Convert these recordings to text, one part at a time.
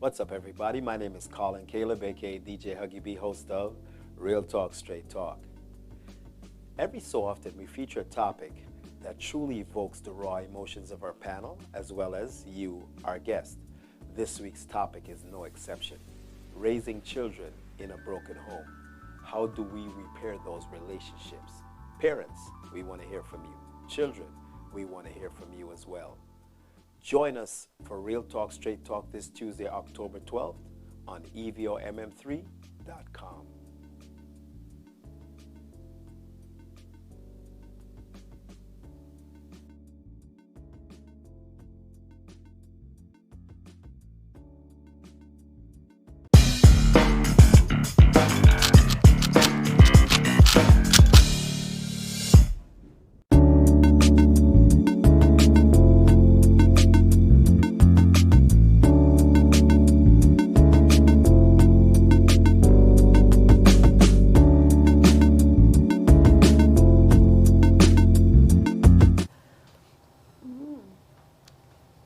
What's up, everybody? My name is Colin Caleb, aka DJ Huggy B, host of Real Talk, Straight Talk. Every so often, we feature a topic that truly evokes the raw emotions of our panel, as well as you, our guest. This week's topic is no exception. Raising children in a broken home. How do we repair those relationships? Parents, we want to hear from you. Children, we want to hear from you as well. Join us for Real Talk, Straight Talk this Tuesday, October 12th on evomm3.com.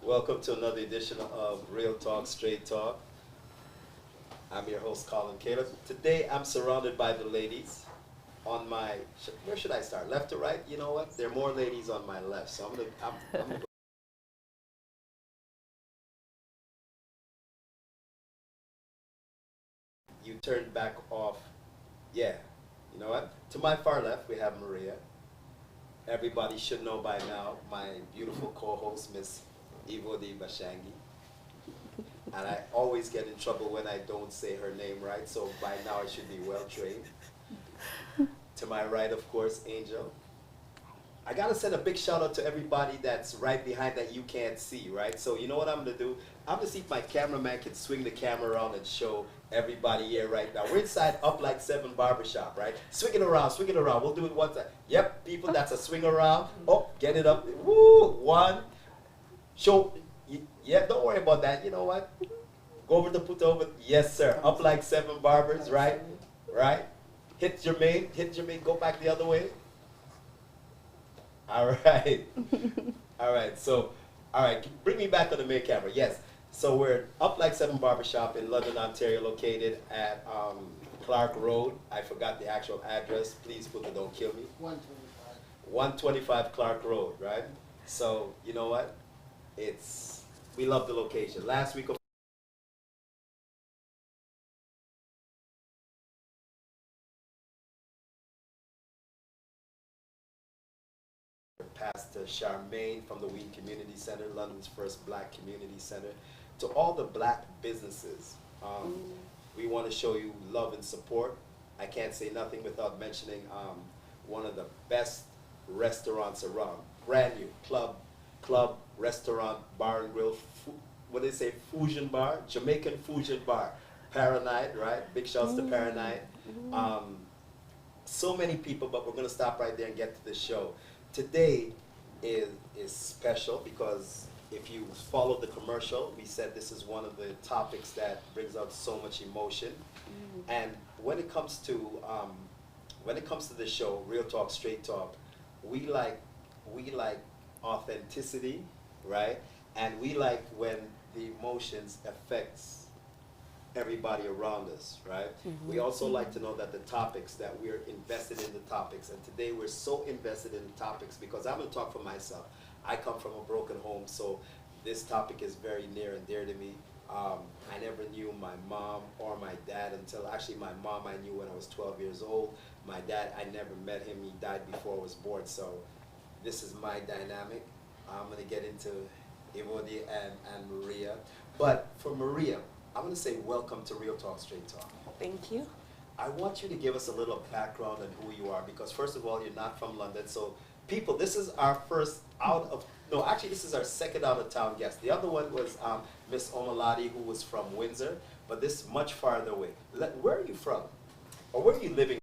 Welcome to another edition of Real Talk, Straight Talk. I'm your host, Colin Caleb. Today, I'm surrounded by the ladies on my, where should I start? Left to right? You know what? There are more ladies on my left, so I'm gonna you turn back off. Yeah, you know what? To my far left, we have Maria. Everybody should know by now, my beautiful co-host, Miss Ivo Di Bashangi. And I always get in trouble when I don't say her name right, so by now I should be well trained. To my right, of course, Angel. I gotta send a big shout out to everybody that's right behind that you can't see, right? So you know what I'm gonna do? I'm gonna see if my cameraman can swing the camera around and show everybody here right now. We're inside Up Like 7 Barbershop, right? Swing it around, swing it around. We'll do it one time. Yep, people, that's a swing around. Oh, get it up. Woo, one. Show, yeah, don't worry about that. You know what? Go over to put over. Yes, sir. Up Like 7 Barbers, right? Right? Hit Jermaine, go back the other way. All right. All right, so, all right, bring me back on the main camera. Yes. So we're Up Like 7 Barbershop in London, Ontario, located at Clark Road. I forgot the actual address. Please, Puka, don't kill me. 125. 125 Clark Road, right? So, you know what? We love the location. Last week, Pastor Charmaine from the Wheaton Community Center, London's first black community center. To all the black businesses, we want to show you love and support. I can't say nothing without mentioning one of the best restaurants around. Brand new club, restaurant, bar and grill, what do they say, fusion bar? Jamaican fusion bar. Paranite, right? Big shouts to Paranite. So many people, but we're going to stop right there and get to the show. Today is special because if you follow the commercial, we said this is one of the topics that brings out so much emotion. And when it comes to the show, Real Talk, Straight Talk, we like authenticity, right? And we like when the emotions affects everybody around us, right? We also like to know that the topics, that we're invested in the topics. And today we're so invested in the topics because I'm going to talk for myself. I come from a broken home, so this topic is very near and dear to me. I never knew my mom or my dad until, actually my mom I knew when I was 12 years old. My dad, I never met him. He died before I was born. So this is my dynamic. I'm going to get into Evodi and Maria. But for Maria, I'm going to say welcome to Real Talk, Straight Talk. Thank you. I want you to give us a little background on who you are, because first of all, you're not from London. So people, this is our this is our second out of town guest. The other one was Miss Omaladi, who was from Windsor, but this is much farther away. Where are you from? Or where are you living?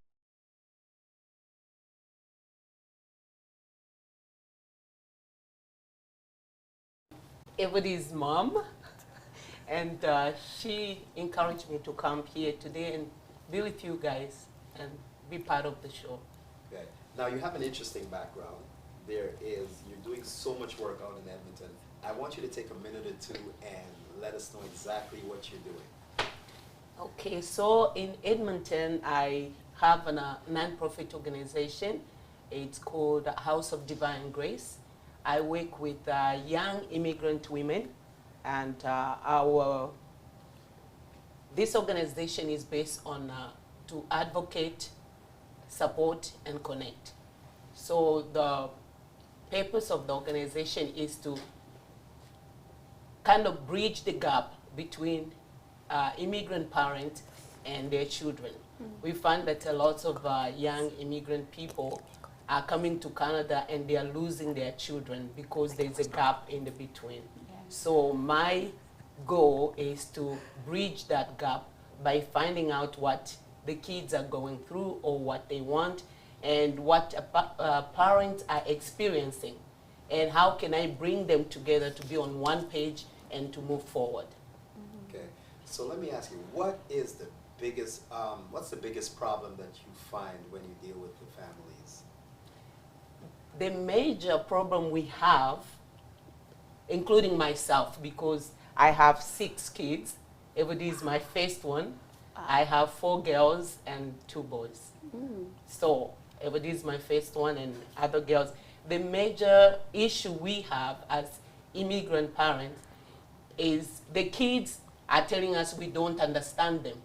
Everybody's mom, and she encouraged me to come here today and be with you guys and be part of the show. Okay. Now you have an interesting background. You're doing so much work out in Edmonton. I want you to take a minute or two and let us know exactly what you're doing. Okay, so in Edmonton, I have a non-profit organization. It's called House of Divine Grace. I work with young immigrant women, and this organization is based on to advocate, support, and connect. So the purpose of the organization is to kind of bridge the gap between immigrant parents and their children. We find that a lot of young immigrant people are coming to Canada and they are losing their children because there's a gap in the between. So my goal is to bridge that gap by finding out what the kids are going through or what they want and what parents are experiencing, and how can I bring them together to be on one page and to move forward. Okay, so let me ask you, what is the biggest, what's the biggest problem that you find when you deal with the families? The major problem we have, including myself, because I have 6 kids, Evody is my first one. I have 4 girls and 2 boys. So Evody is my first one and other girls. The major issue we have as immigrant parents is the kids are telling us we don't understand them.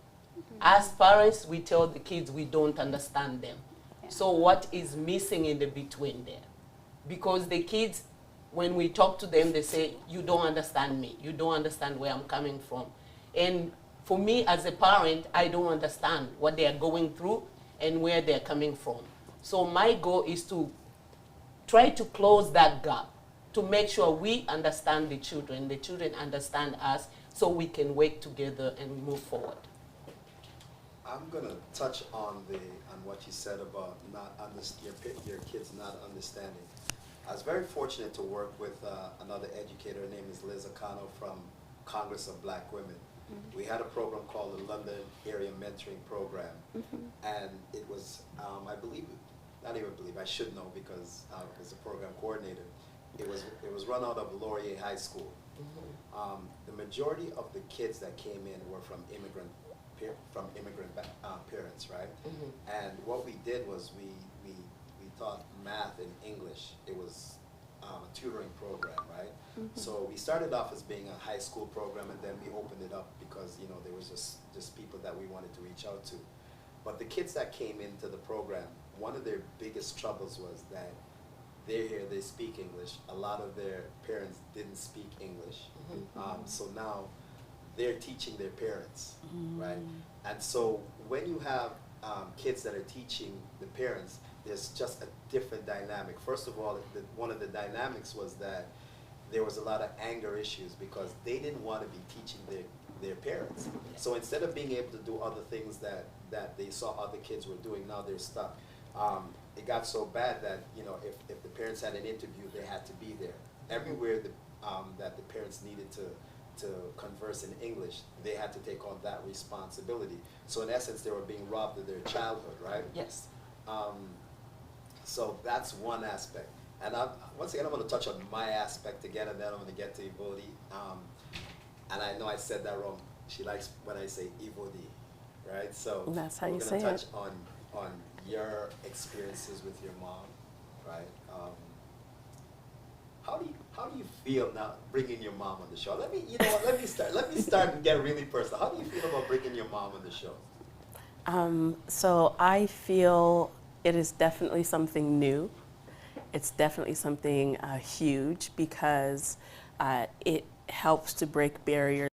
As parents, we tell the kids we don't understand them. So what is missing in the between there? Because the kids, when we talk to them, they say, you don't understand me. You don't understand where I'm coming from. And for me as a parent, I don't understand what they are going through and where they're coming from. So my goal is to try to close that gap, to make sure we understand the children understand us, so we can work together and move forward. I'm going to touch on what you said about your kids not understanding. I was very fortunate to work with another educator. Her name is Liz Akano from Congress of Black Women. We had a program called the London Area Mentoring Program, and it was, I should know because I was a program coordinator. It was run out of Laurier High School. The majority of the kids that came in were from immigrant parents, right? And what we did was we taught math and English. It was a tutoring program, right? So we started off as being a high school program, and then we opened it up because there was just people that we wanted to reach out to. But the kids that came into the program, one of their biggest troubles was that they're here, they speak English. A lot of their parents didn't speak English. So now they're teaching their parents, right? And so when you have kids that are teaching the parents, there's just a different dynamic. First of all, one of the dynamics was that there was a lot of anger issues because they didn't want to be teaching their parents. So instead of being able to do other things that they saw other kids were doing, now they're stuck. It got so bad that if the parents had an interview, they had to be there. Everywhere that the parents needed to converse in English, they had to take on that responsibility. So in essence, they were being robbed of their childhood, right? Yes. So that's one aspect. And once again, I'm going to touch on my aspect again, and then I'm going to get to Evody. And I know I said that wrong. She likes when I say Evody, right? So that's how you say it. We're going to touch on your experiences with your mom, right? How do you feel now bringing your mom on the show? Let me start and get really personal. How do you feel about bringing your mom on the show? So I feel it is definitely something new. It's definitely something huge because it helps to break barriers.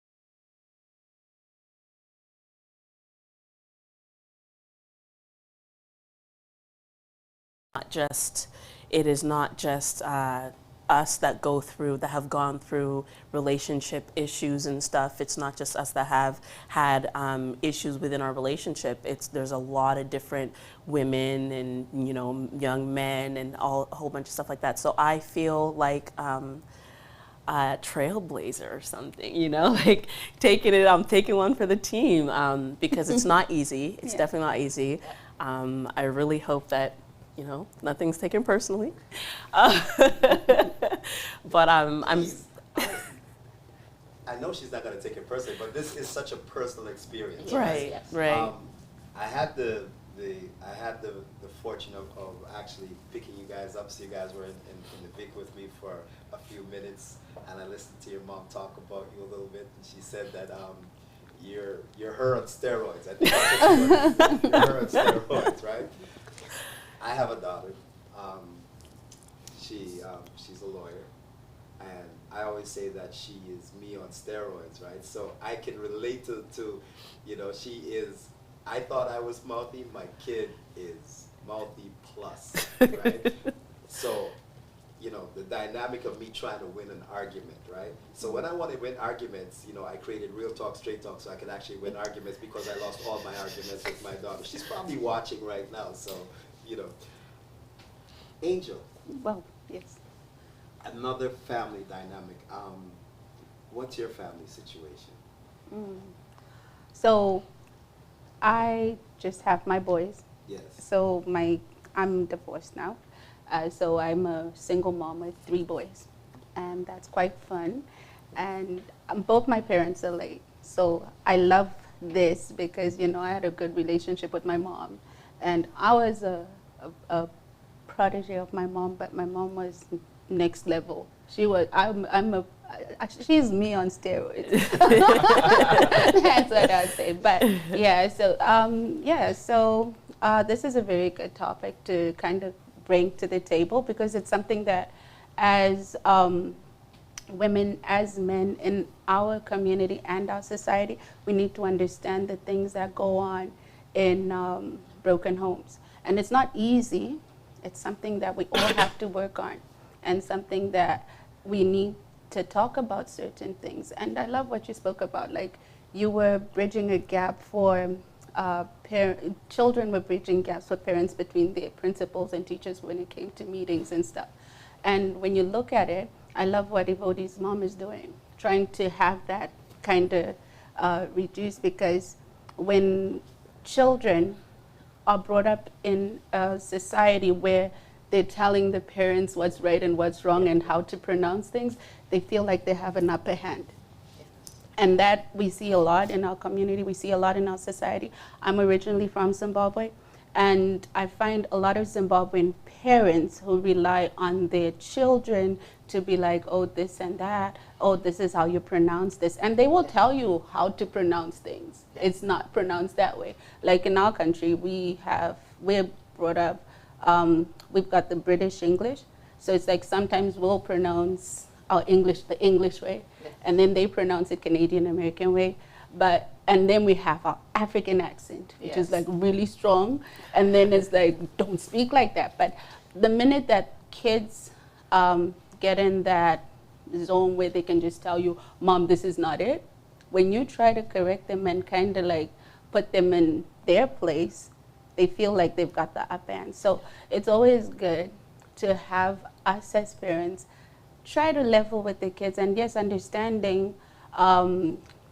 It is not just us that have gone through relationship issues and stuff. It's not just us that have had issues within our relationship. There's a lot of different women and young men and a whole bunch of stuff like that. So I feel like a trailblazer or something, like I'm taking one for the team because it's not easy. It's definitely not easy. I really hope that nothing's taken personally. But I know she's not gonna take it personally, but this is such a personal experience. Yes, Right, yes. right. I had the fortune of actually picking you guys up. So you guys were in the Vic with me for a few minutes, and I listened to your mom talk about you a little bit, and she said that you're her on steroids. I think that's what she was. You're her on steroids, right? I have a daughter. She's a lawyer, and I always say that she is me on steroids, right? So I can relate to she is. I thought I was mouthy. My kid is mouthy plus, right? So, the dynamic of me trying to win an argument, right? So when I want to win arguments, I created Real Talk, Straight Talk, so I could actually win arguments because I lost all my arguments with my daughter. She's probably watching right now, so, Angel. Well, yes. Another family dynamic. What's your family situation? So I just have my boys. Yes. So I'm divorced now. So I'm a single mom with 3 boys. And that's quite fun. And both my parents are late. So I love this because, I had a good relationship with my mom. And I was a protege of my mom, but my mom was next level. She's me on steroids. That's what I say. But yeah, so this is a very good topic to kind of bring to the table because it's something that as women, as men in our community and our society, we need to understand the things that go on in broken homes. And it's not easy. It's something that we all have to work on and something that we need to talk about certain things. And I love what you spoke about, like you were bridging a gap for children were bridging gaps for parents between their principals and teachers when it came to meetings and stuff. And when you look at it, I love what Evodi's mom is doing, trying to have that kind of reduced, because when children are brought up in a society where they're telling the parents what's right and what's wrong and how to pronounce things, they feel like they have an upper hand. And that we see a lot in our community, we see a lot in our society. I'm originally from Zimbabwe, and I find a lot of Zimbabwean parents who rely on their children to be like, oh, this and that, oh, this is how you pronounce this. And they will tell you how to pronounce things. It's not pronounced that way. Like in our country, we're brought up, we've got the British English. So it's like sometimes we'll pronounce our English the English way, and then they pronounce it Canadian American way. And then we have our African accent, which is like really strong. And then it's like, don't speak like that. But the minute that kids get in that zone where they can just tell you, Mom, this is not it, when you try to correct them and kind of like put them in their place, they feel like they've got the upper hand. So it's always good to have us as parents try to level with the kids, and yes, understanding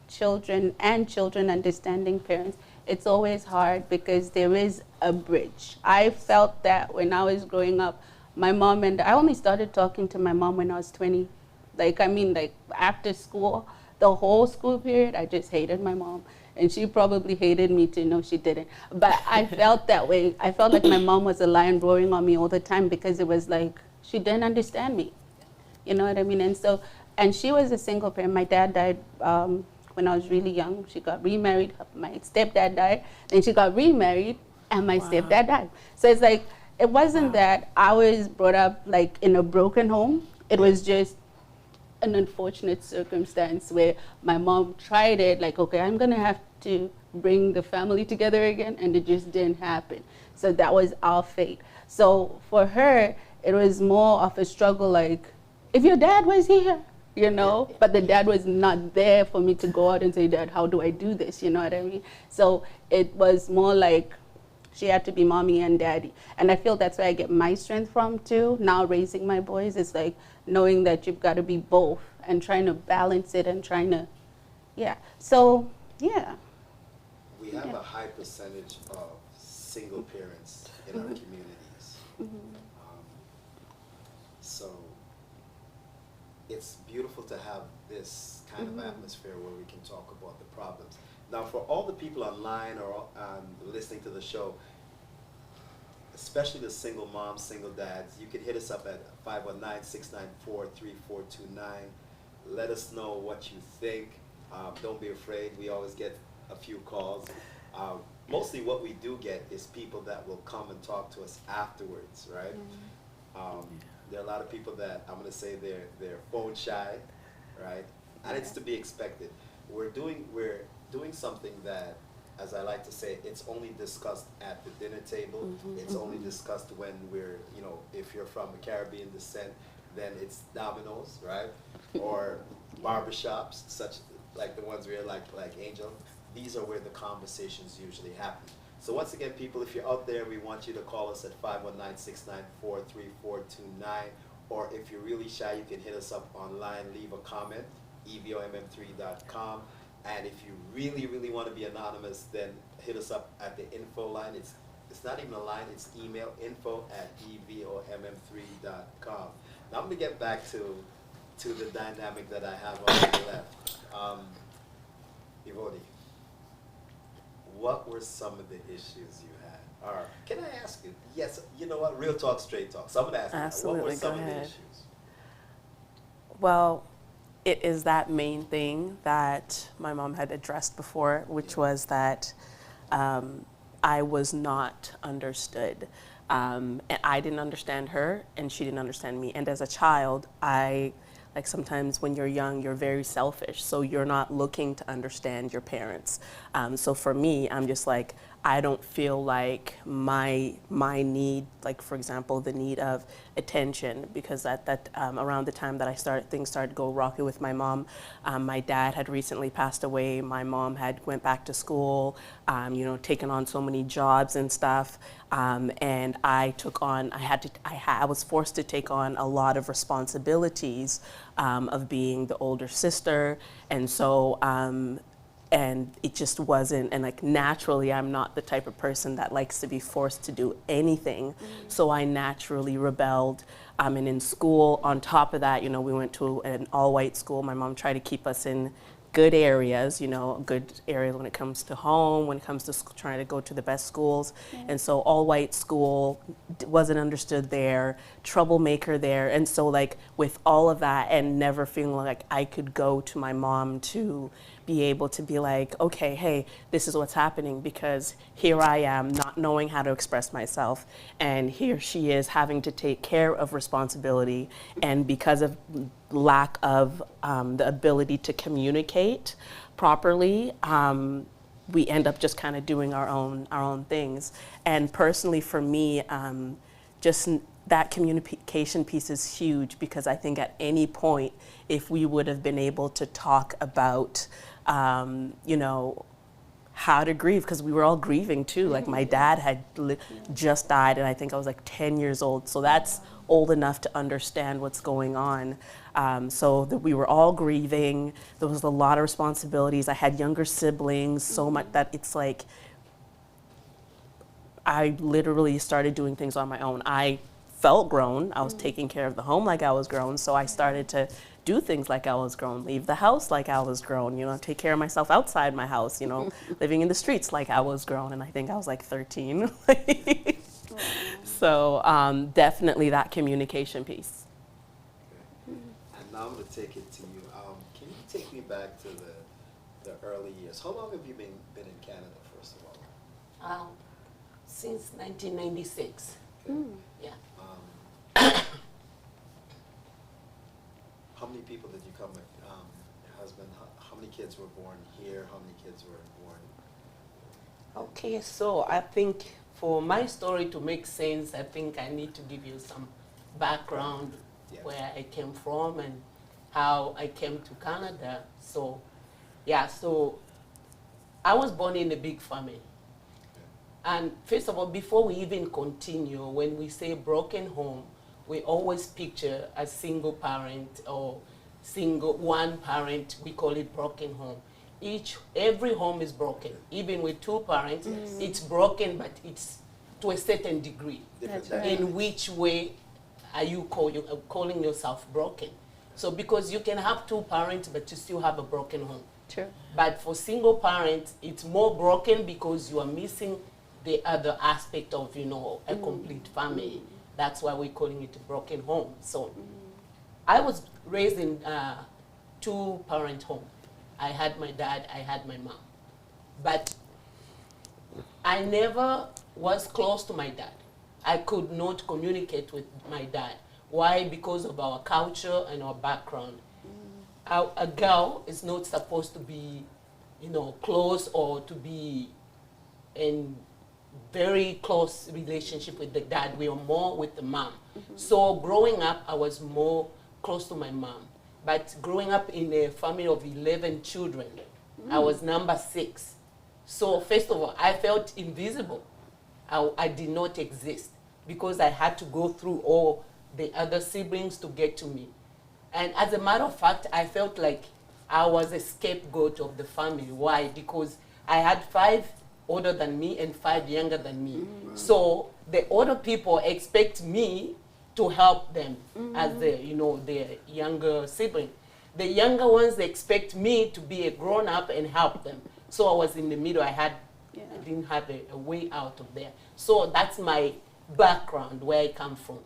children and children understanding parents. It's always hard because there is a bridge. I felt that when I was growing up, my mom and I only started talking to my mom when I was 20. Like after school, the whole school period, I just hated my mom. And she probably hated me too. No, she didn't. But I felt that way. I felt like my mom was a lion roaring on me all the time because it was like, she didn't understand me. You know what I mean? And she was a single parent. My dad died when I was really young. She got remarried. My stepdad died. Then she got remarried, and my stepdad died. So it's like, it wasn't that I was brought up like in a broken home. It was just an unfortunate circumstance where my mom tried it, like, okay, I'm gonna have to bring the family together again, and it just didn't happen. So that was our fate. So for her, it was more of a struggle, like, if your dad was here, but the dad was not there for me to go out and say, Dad, how do I do this? You know what I mean? So it was more like she had to be mommy and daddy. And I feel that's where I get my strength from too. Now raising my boys, it's like knowing that you've got to be both and trying to balance it and trying to, So, yeah. We have a high percentage of single parents in our communities. So it's beautiful to have this kind of atmosphere where we can talk about the problems. Now, for all the people online or listening to the show, especially the single moms, single dads, you can hit us up at 519-694-3429. Let us know what you think. Don't be afraid. We always get a few calls. Mostly what we do get is people that will come and talk to us afterwards, right? There are a lot of people that I'm going to say they're phone shy, right? And it's to be expected. We're doing something that, as I like to say, it's only discussed at the dinner table. It's only discussed when we're, if you're from a Caribbean descent, then it's Domino's, right? Or barbershops, such like the ones where like Angel. These are where the conversations usually happen. So once again, people, if you're out there, we want you to call us at 519-694-3429. Or if you're really shy, you can hit us up online, leave a comment, evomm3.com. And if you really, really want to be anonymous, then hit us up at the info line. It's not even a line, it's email, info@evomm3.com. Now I'm going to get back to the dynamic that I have on the left. Ivodi, what were some of the issues you had? Or can I ask you? Yes, you know what? Real talk, straight talk. So I'm going to ask Absolutely, you, what were some go of the ahead. issues? Well, it is that main thing that my mom had addressed before, which was that I was not understood. And I didn't understand her, and she didn't understand me. And as a child, like sometimes when you're young, you're very selfish, so you're not looking to understand your parents. So for me, I'm just like, I don't feel like my need, like for example, the need of attention, because around the time that things started to go rocky with my mom, my dad had recently passed away. My mom had went back to school, taken on so many jobs and stuff, and I was forced to take on a lot of responsibilities of being the older sister, and so. And it just wasn't, and like naturally, I'm not the type of person that likes to be forced to do anything. So I naturally rebelled. And in school, on top of that, we went to an all-white school. My mom tried to keep us in good areas, good areas when it comes to home, when it comes to trying to go to the best schools. And so all-white school wasn't understood there, troublemaker there. And so like with all of that and never feeling like I could go to my mom to be able to be like, okay, hey, this is what's happening, because here I am not knowing how to express myself, and here she is having to take care of responsibility, and because of lack of the ability to communicate properly, we end up just kind of doing our own things. And personally for me, just that communication piece is huge, because I think at any point, if we would have been able to talk about how to grieve, because we were all grieving too. Like my dad had just died, and I think I was like 10 years old. So that's old enough to understand what's going on. So that we were all grieving. There was a lot of responsibilities. I had younger siblings, so much that it's like I literally started doing things on my own. I felt grown. I was taking care of the home like I was grown. So I started to do things like I was grown, leave the house like I was grown, take care of myself outside my house, living in the streets like I was grown. And I think I was like 13. So definitely that communication piece. Okay. And now I'm going to take it to you. Can you take me back to the early years? How long have you been in Canada, first of all? Since 1996. Okay. Yeah. How many people did you come with? Your husband, how many kids were born here? How many kids were born? Okay, so I think for my story to make sense, I think I need to give you some background where I came from and how I came to Canada. So, so I was born in a big family. And first of all, before we even continue, when we say broken home, we always picture a single parent or one parent. We call it broken home. Every home is broken. Even with two parents, it's broken, but it's to a certain degree. Different In which way are you calling yourself broken? So because you can have two parents, but you still have a broken home. True. But for single parents, it's more broken because you are missing the other aspect of, you know, a complete family. That's why we're calling it a broken home. So I was raised in a two-parent home. I had my dad, I had my mom. But I never was close to my dad. I could not communicate with my dad. Why? Because of our culture and our background. A girl is not supposed to be, you know, close or to be in very close relationship with the dad. We are more with the mom. So growing up, I was more close to my mom. But growing up in a family of 11 children, I was number 6. So first of all, I felt invisible. I did not exist because I had to go through all the other siblings to get to me. And as a matter of fact, I felt like I was a scapegoat of the family. Why? Because I had 5 older than me and 5 younger than me. So the older people expect me to help them as the, you know, their younger sibling. The younger ones, they expect me to be a grown-up and help them. So I was in the middle. I didn't have a way out of there. So that's my background, where I come from.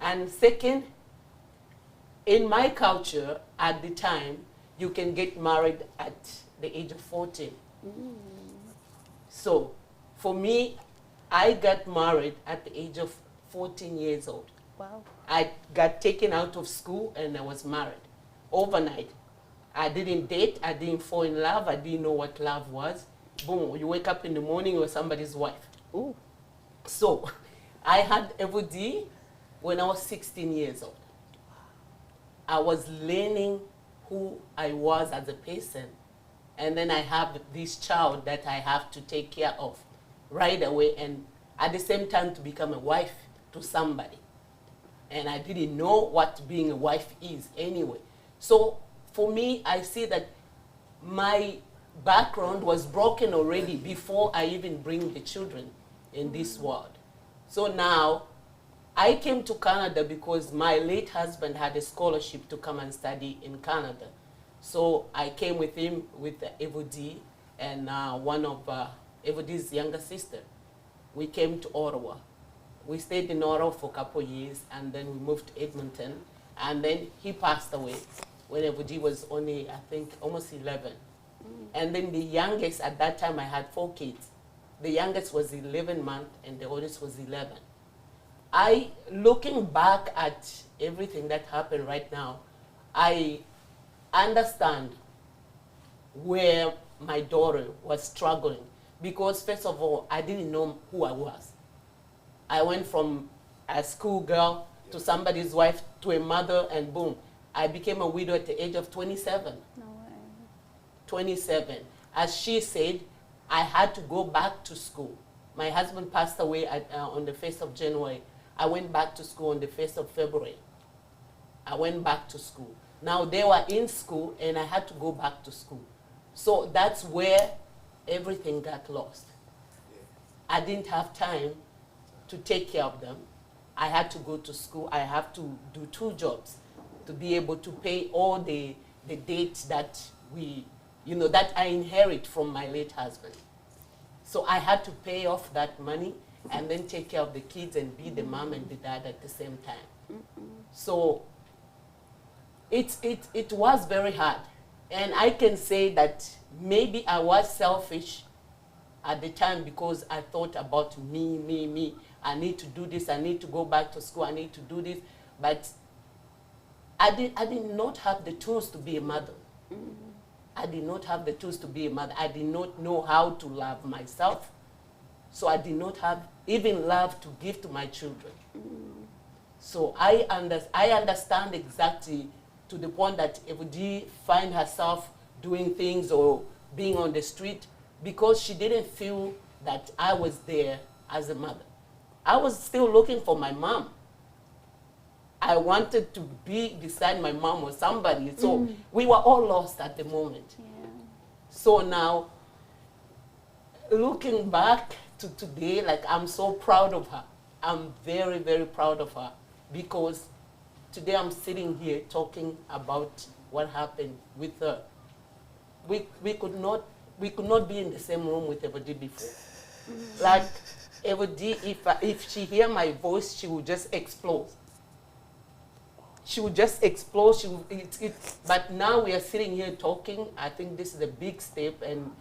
And second, in my culture, at the time, you can get married at the age of 14. So for me, I got married at the age of 14 years old. Wow. I got taken out of school and I was married overnight. I didn't date, I didn't fall in love, I didn't know what love was. Boom, you wake up in the morning, you're somebody's wife. Ooh. So I had EVOD when I was 16 years old. I was learning who I was as a person. And then I have this child that I have to take care of right away, and at the same time to become a wife to somebody. And I didn't know what being a wife is anyway. So for me, I see that my background was broken already before I even bring the children in this world. So now, I came to Canada because my late husband had a scholarship to come and study in Canada. So I came with him with EVOD and one of EVOD's younger sister. We came to Ottawa. We stayed in Ottawa for a couple of years, and then we moved to Edmonton. And then he passed away when EVOD was only, I think, almost 11. And then the youngest, at that time I had 4 kids. The youngest was 11 months and the oldest was 11. Looking back at everything that happened right now, I understand where my daughter was struggling. Because first of all, I didn't know who I was. I went from a schoolgirl to somebody's wife to a mother, and boom, I became a widow at the age of 27. No way. 27. As she said, I had to go back to school. My husband passed away on the 1st of January. I went back to school on the 1st of February. I went back to school. Now they were in school and I had to go back to school. So that's where everything got lost. I didn't have time to take care of them. I had to go to school. I have to do 2 jobs to be able to pay all the debts that that I inherit from my late husband. So I had to pay off that money and then take care of the kids and be the mom and the dad at the same time. So it was very hard. And I can say that maybe I was selfish at the time because I thought about me. I need to do this, I need to go back to school, I need to do this. But I did not have the tools to be a mother. I did not have the tools to be a mother. I did not know how to love myself. So I did not have even love to give to my children. So I understand exactly to the point that EVOD find herself doing things or being on the street because she didn't feel that I was there as a mother. I was still looking for my mom. I wanted to be beside my mom or somebody. So we were all lost at the moment. Yeah. So now, looking back to today, like I'm so proud of her. I'm very, very proud of her because today I'm sitting here talking about what happened with her. We could not be in the same room with Evody before. Like Evody, if she hear my voice, she would just explode. She would just explode. But now we are sitting here talking. I think this is a big step, and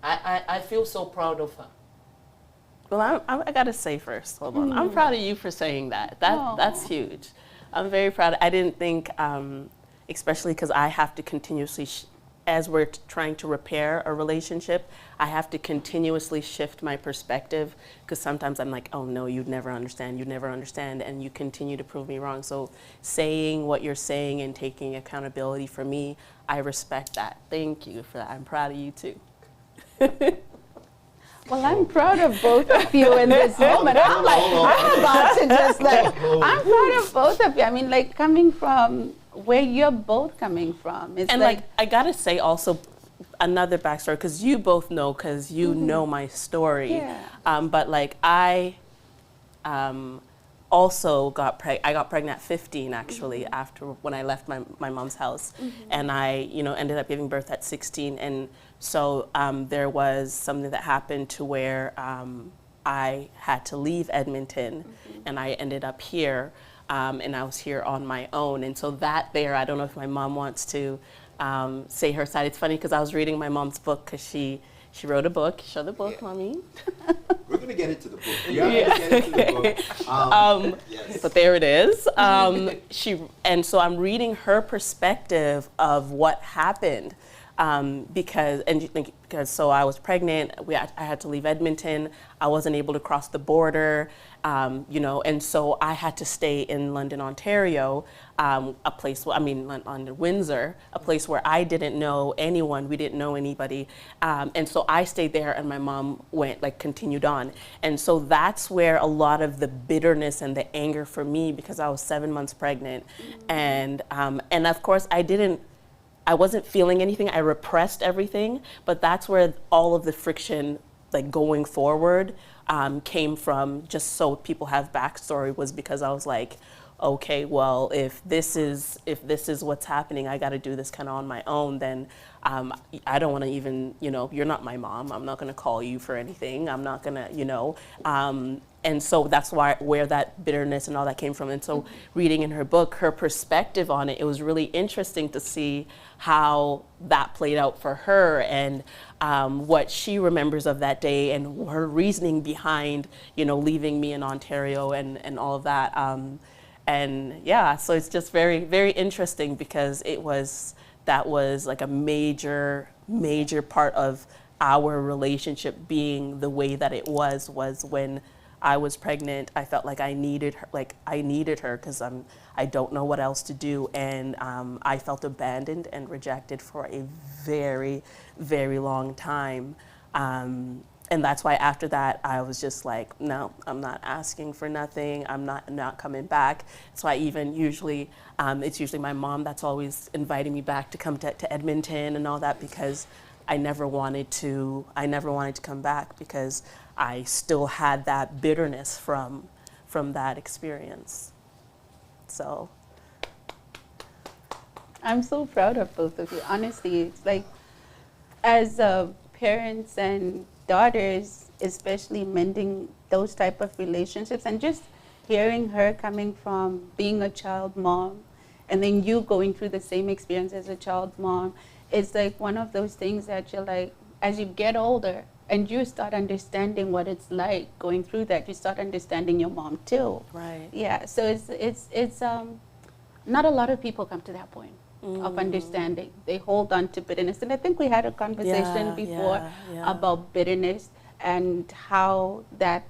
I feel so proud of her. Well, I gotta say first, hold on. I'm proud of you for saying that. That's huge. I'm very proud. I didn't think, especially because I have to continuously, as we're trying to repair a relationship, I have to continuously shift my perspective, because sometimes I'm like, oh no, you'd never understand, and you continue to prove me wrong. So saying what you're saying and taking accountability for me, I respect that. Thank you for that. I'm proud of you too. Well, I'm proud of both of you in this moment. I'm about to just I'm proud of both of you. I mean, like, coming from where you're both coming from. It's and like I gotta say also another backstory, because you both know, because you know my story. Yeah. But like I also got I got pregnant at 15 actually, after when I left my mom's house, and I ended up giving birth at 16, and so there was something that happened to where I had to leave Edmonton, and I ended up here, and I was here on my own, and so that there, I don't know if my mom wants to say her side. It's funny because I was reading my mom's book, because she wrote a book. Show the book, Mommy. We're going to get into the book. We are going to get into the book. Yes. But there it is. And so I'm reading her perspective of what happened, because so I was pregnant. I had to leave Edmonton. I wasn't able to cross the border, and so I had to stay in London, Ontario, a place, on Windsor, a place where I didn't know anyone. We didn't know anybody, and so I stayed there, and my mom continued on, and so that's where a lot of the bitterness and the anger for me, because I was 7 months pregnant, and of course I wasn't feeling anything. I repressed everything, but that's where all of the friction, going forward, came from. Just so people have backstory, was because I was like, okay, well, if this is what's happening, I got to do this kind of on my own. Then I don't want to even, you're not my mom. I'm not going to call you for anything. I'm not going to, and so that's where that bitterness and all that came from. And so reading in her book, her perspective on it, it was really interesting to see how that played out for her, and what she remembers of that day, and her reasoning behind, leaving me in Ontario and all of that. And yeah, so it's just very, very interesting, because that was like a major part of our relationship being the way that it was when I was pregnant. I felt like I needed her, because I don't know what else to do, and I felt abandoned and rejected for a very, very long time. And that's why after that, I was just like, no, I'm not asking for nothing. I'm not coming back. So I even usually, it's usually my mom that's always inviting me back to come to Edmonton and all that, because I never wanted to come back, because I still had that bitterness from that experience. So I'm so proud of both of you. Honestly, it's like, as parents and daughters, especially mending those type of relationships, and just hearing her coming from being a child mom, and then you going through the same experience as a child mom, it's like one of those things that you're like, as you get older and you start understanding what it's like going through that, you start understanding your mom too. right. Yeah, so it's not a lot of people come to that point of understanding. They hold on to bitterness, and I think we had a conversation before about bitterness and how that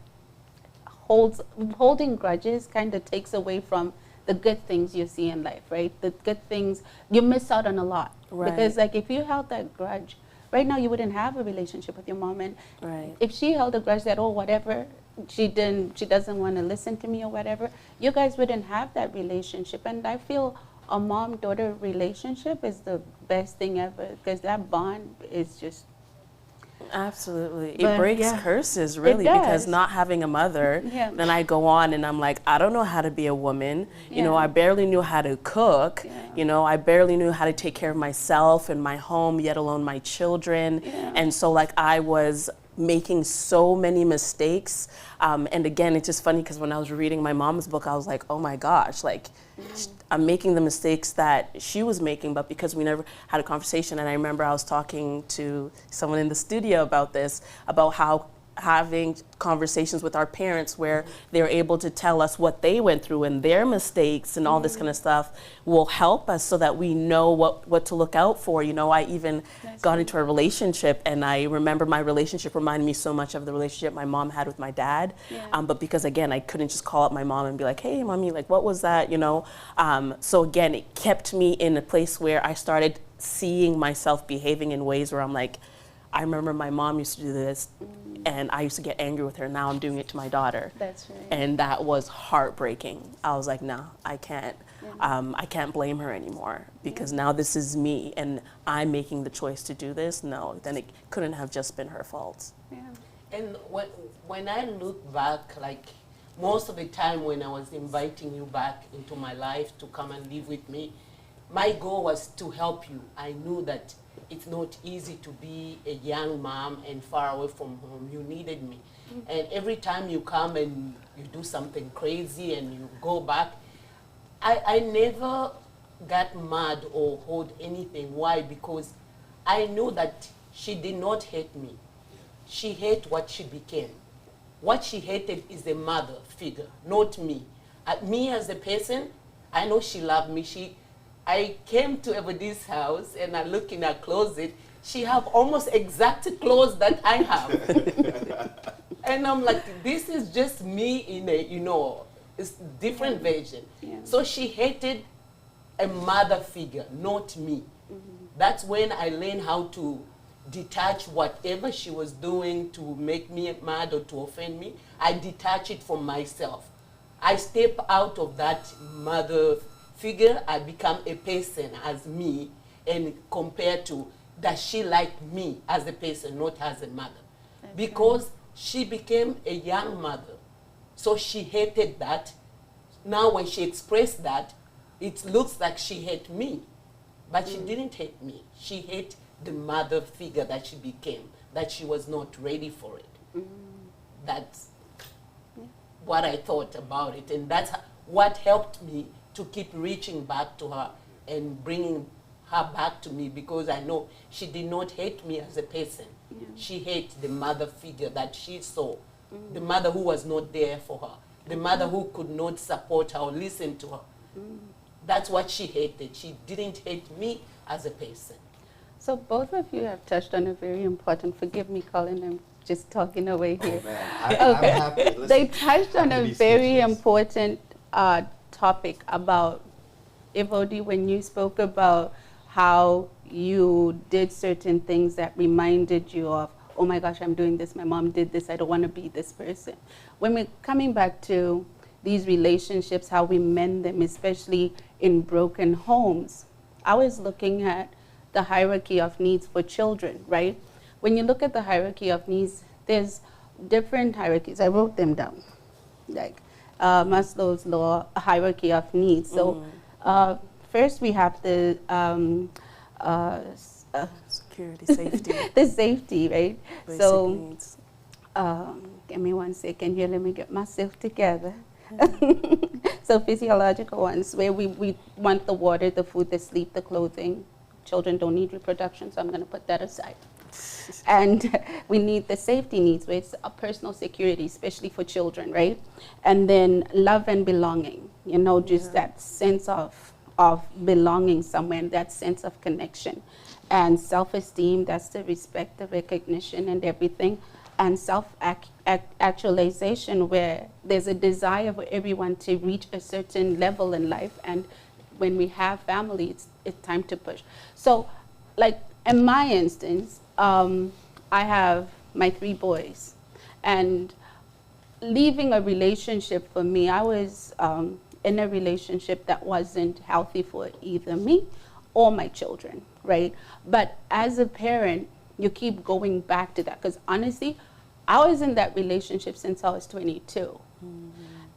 holding grudges kind of takes away from the good things you see in life, right? The good things, you miss out on a lot. Right. Because like if you held that grudge, right now you wouldn't have a relationship with your mom, and Right. if she held a grudge that, oh, whatever, she doesn't want to listen to me or whatever, you guys wouldn't have that relationship. And I feel a mom-daughter relationship is the best thing ever, because that bond is just, Absolutely. It But, breaks yeah. curses, really, because does. not having a mother, Yeah. then I go on and I'm like, I don't know how to be a woman. You know, Yeah. I barely knew how to cook. Yeah. You know, I barely knew how to take care of myself and my home, yet alone my children. Yeah. And so, like, I was making so many mistakes. And again, it's just funny because when I was reading my mom's book, I was like, oh my gosh, like, I'm making the mistakes that she was making, but because we never had a conversation. And I remember I was talking to someone in the studio about this, about how having conversations with our parents where they're able to tell us what they went through and their mistakes and all this kind of stuff will help us so that we know what to look out for. You know, I even got into a relationship, and I remember my relationship reminded me so much of the relationship my mom had with my dad. Yeah. But because, again, I couldn't just call up my mom and be like, hey, mommy, like, what was that, you know? So again, it kept me in a place where I started seeing myself behaving in ways where I'm like, I remember my mom used to do this, and I used to get angry with her. Now I'm doing it to my daughter. That's right. And that was heartbreaking. I was like, no, I can't. I can't blame her anymore, because now this is me, and I'm making the choice to do this. No, then it couldn't have just been her fault. Yeah. And when I look back, like most of the time when I was inviting you back into my life to come and live with me, my goal was to help you. I knew that it's not easy to be a young mom and far away from home. You needed me. And every time you come and you do something crazy and you go back, I never got mad or hold anything. Why? Because I knew that she did not hate me. She hated what she became. What she hated is a mother figure, not me. Me as a person, I know she loved me. I came to Evodi's house and I look in her closet. She have almost exact clothes that I have. And I'm like, this is just me in a, you know, it's different version. Yeah. So she hated a mother figure, not me. That's when I learned how to detach whatever she was doing to make me mad or to offend me. I detach it from myself. I step out of that mother figure, I become a person as me, and compared to, does she like me as a person, not as a mother? Because she became a young mother. So she hated that. Now when she expressed that, it looks like she hated me. But she didn't hate me. She hated the mother figure that she became, that she was not ready for it. That's what I thought about it. And that's what helped me to keep reaching back to her and bringing her back to me, because I know she did not hate me as a person. She hated the mother figure that she saw, the mother who was not there for her, the mother who could not support her or listen to her. That's what she hated. She didn't hate me as a person. So both of you have touched on a very important, forgive me, Colin, I'm just talking away here. Oh, man. I'm happy. Listen, They touched on I'm a really very speechless. important topic about Evodi, when you spoke about how you did certain things that reminded you of, oh my gosh, I'm doing this, my mom did this, I don't want to be this person. When we're coming back to these relationships, how we mend them, especially in broken homes, I was looking at the hierarchy of needs for children, right? When you look at the hierarchy of needs, there's different hierarchies. I wrote them down, like Maslow's law, hierarchy of needs. So first we have the Security, safety, the safety, right? basic So needs. give me 1 second here, let me get myself together. So physiological ones, where we want the water, the food, the sleep, the clothing. Children don't need reproduction, so I'm going to put that aside. And we need the safety needs, where it's a personal security, especially for children, right? And then love and belonging, you know, just that sense of belonging somewhere, and that sense of connection. And self-esteem, that's the respect, the recognition, and everything. And self-actualization, where there's a desire for everyone to reach a certain level in life. And when we have family, it's time to push. So, like in my instance, I have my 3 boys. And leaving a relationship for me, I was in a relationship that wasn't healthy for either me or my children, right? But as a parent, you keep going back to that. Because honestly, I was in that relationship since I was 22.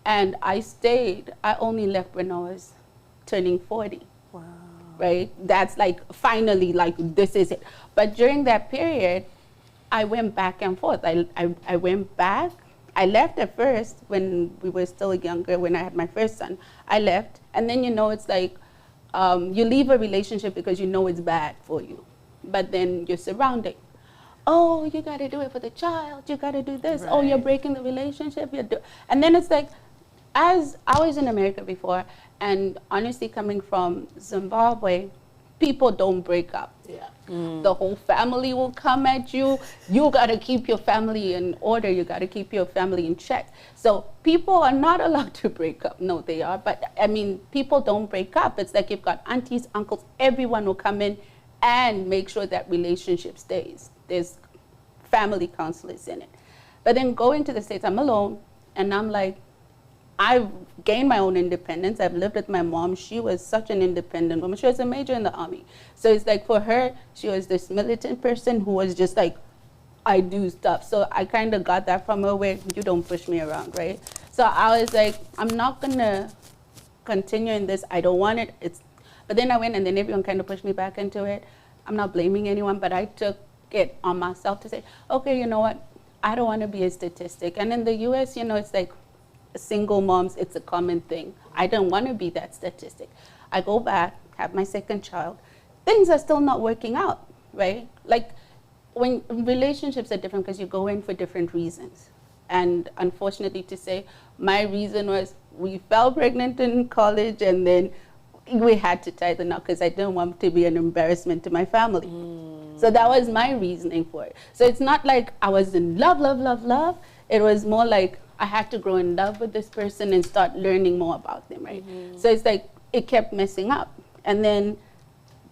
And I stayed, I only left when I was turning 40. Wow. Right? That's like, finally, like, this is it. But during that period, I went back and forth. I went back. I left at first when we were still younger, when I had my first son. I left. And then, you know, it's like, you leave a relationship because you know it's bad for you. But then you're surrounded. Oh, you got to do it for the child. You got to do this. Right. Oh, you're breaking the relationship. And then it's like, as I was in America before, and honestly, coming from Zimbabwe, people don't break up. Yeah. The whole family will come at you. You got to keep your family in order. You got to keep your family in check. So people are not allowed to break up. No, they are. But I mean, people don't break up. It's like you've got aunties, uncles, everyone will come in and make sure that relationship stays. There's family counselors in it. But then going to the States, I'm alone, and I'm like, I've gained my own independence. I've lived with my mom. She was such an independent woman. She was a major in the army. So it's like for her, she was this militant person who was just like, I do stuff. So I kind of got that from her where you don't push me around, right? So I was like, I'm not going to continue in this. I don't want it. But then I went and then everyone kind of pushed me back into it. I'm not blaming anyone, but I took it on myself to say, okay, you know what? I don't want to be a statistic. And in the US, you know, it's like, single moms, it's a common thing. I don't want to be that statistic. I go back, have my second child. Things are still not working out, right? Like when relationships are different because you go in for different reasons. And unfortunately to say, my reason was we fell pregnant in college and then we had to tie the knot because I didn't want to be an embarrassment to my family. So that was my reasoning for it. So it's not like I was in love, love, love, love. It was more like I had to grow in love with this person and start learning more about them, right? So it's like, it kept messing up. And then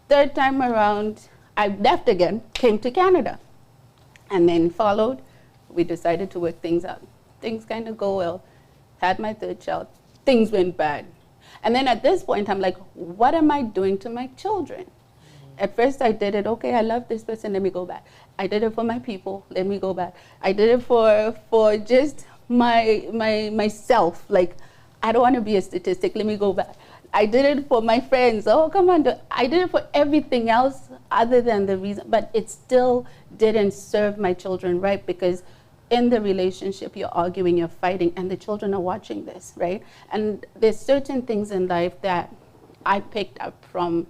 third time around, I left again, came to Canada. And then followed, we decided to work things out. Things kind of go well. Had my third child, things went bad. And then at this point, I'm like, what am I doing to my children? At first I did it, okay, I love this person, let me go back. I did it for my people, let me go back. I did it for just myself, like, I don't want to be a statistic, let me go back. I did it for my friends, oh, come on. I did it for everything else other than the reason, but it still didn't serve my children right because in the relationship, you're arguing, you're fighting, and the children are watching this, right? And there's certain things in life that I picked up from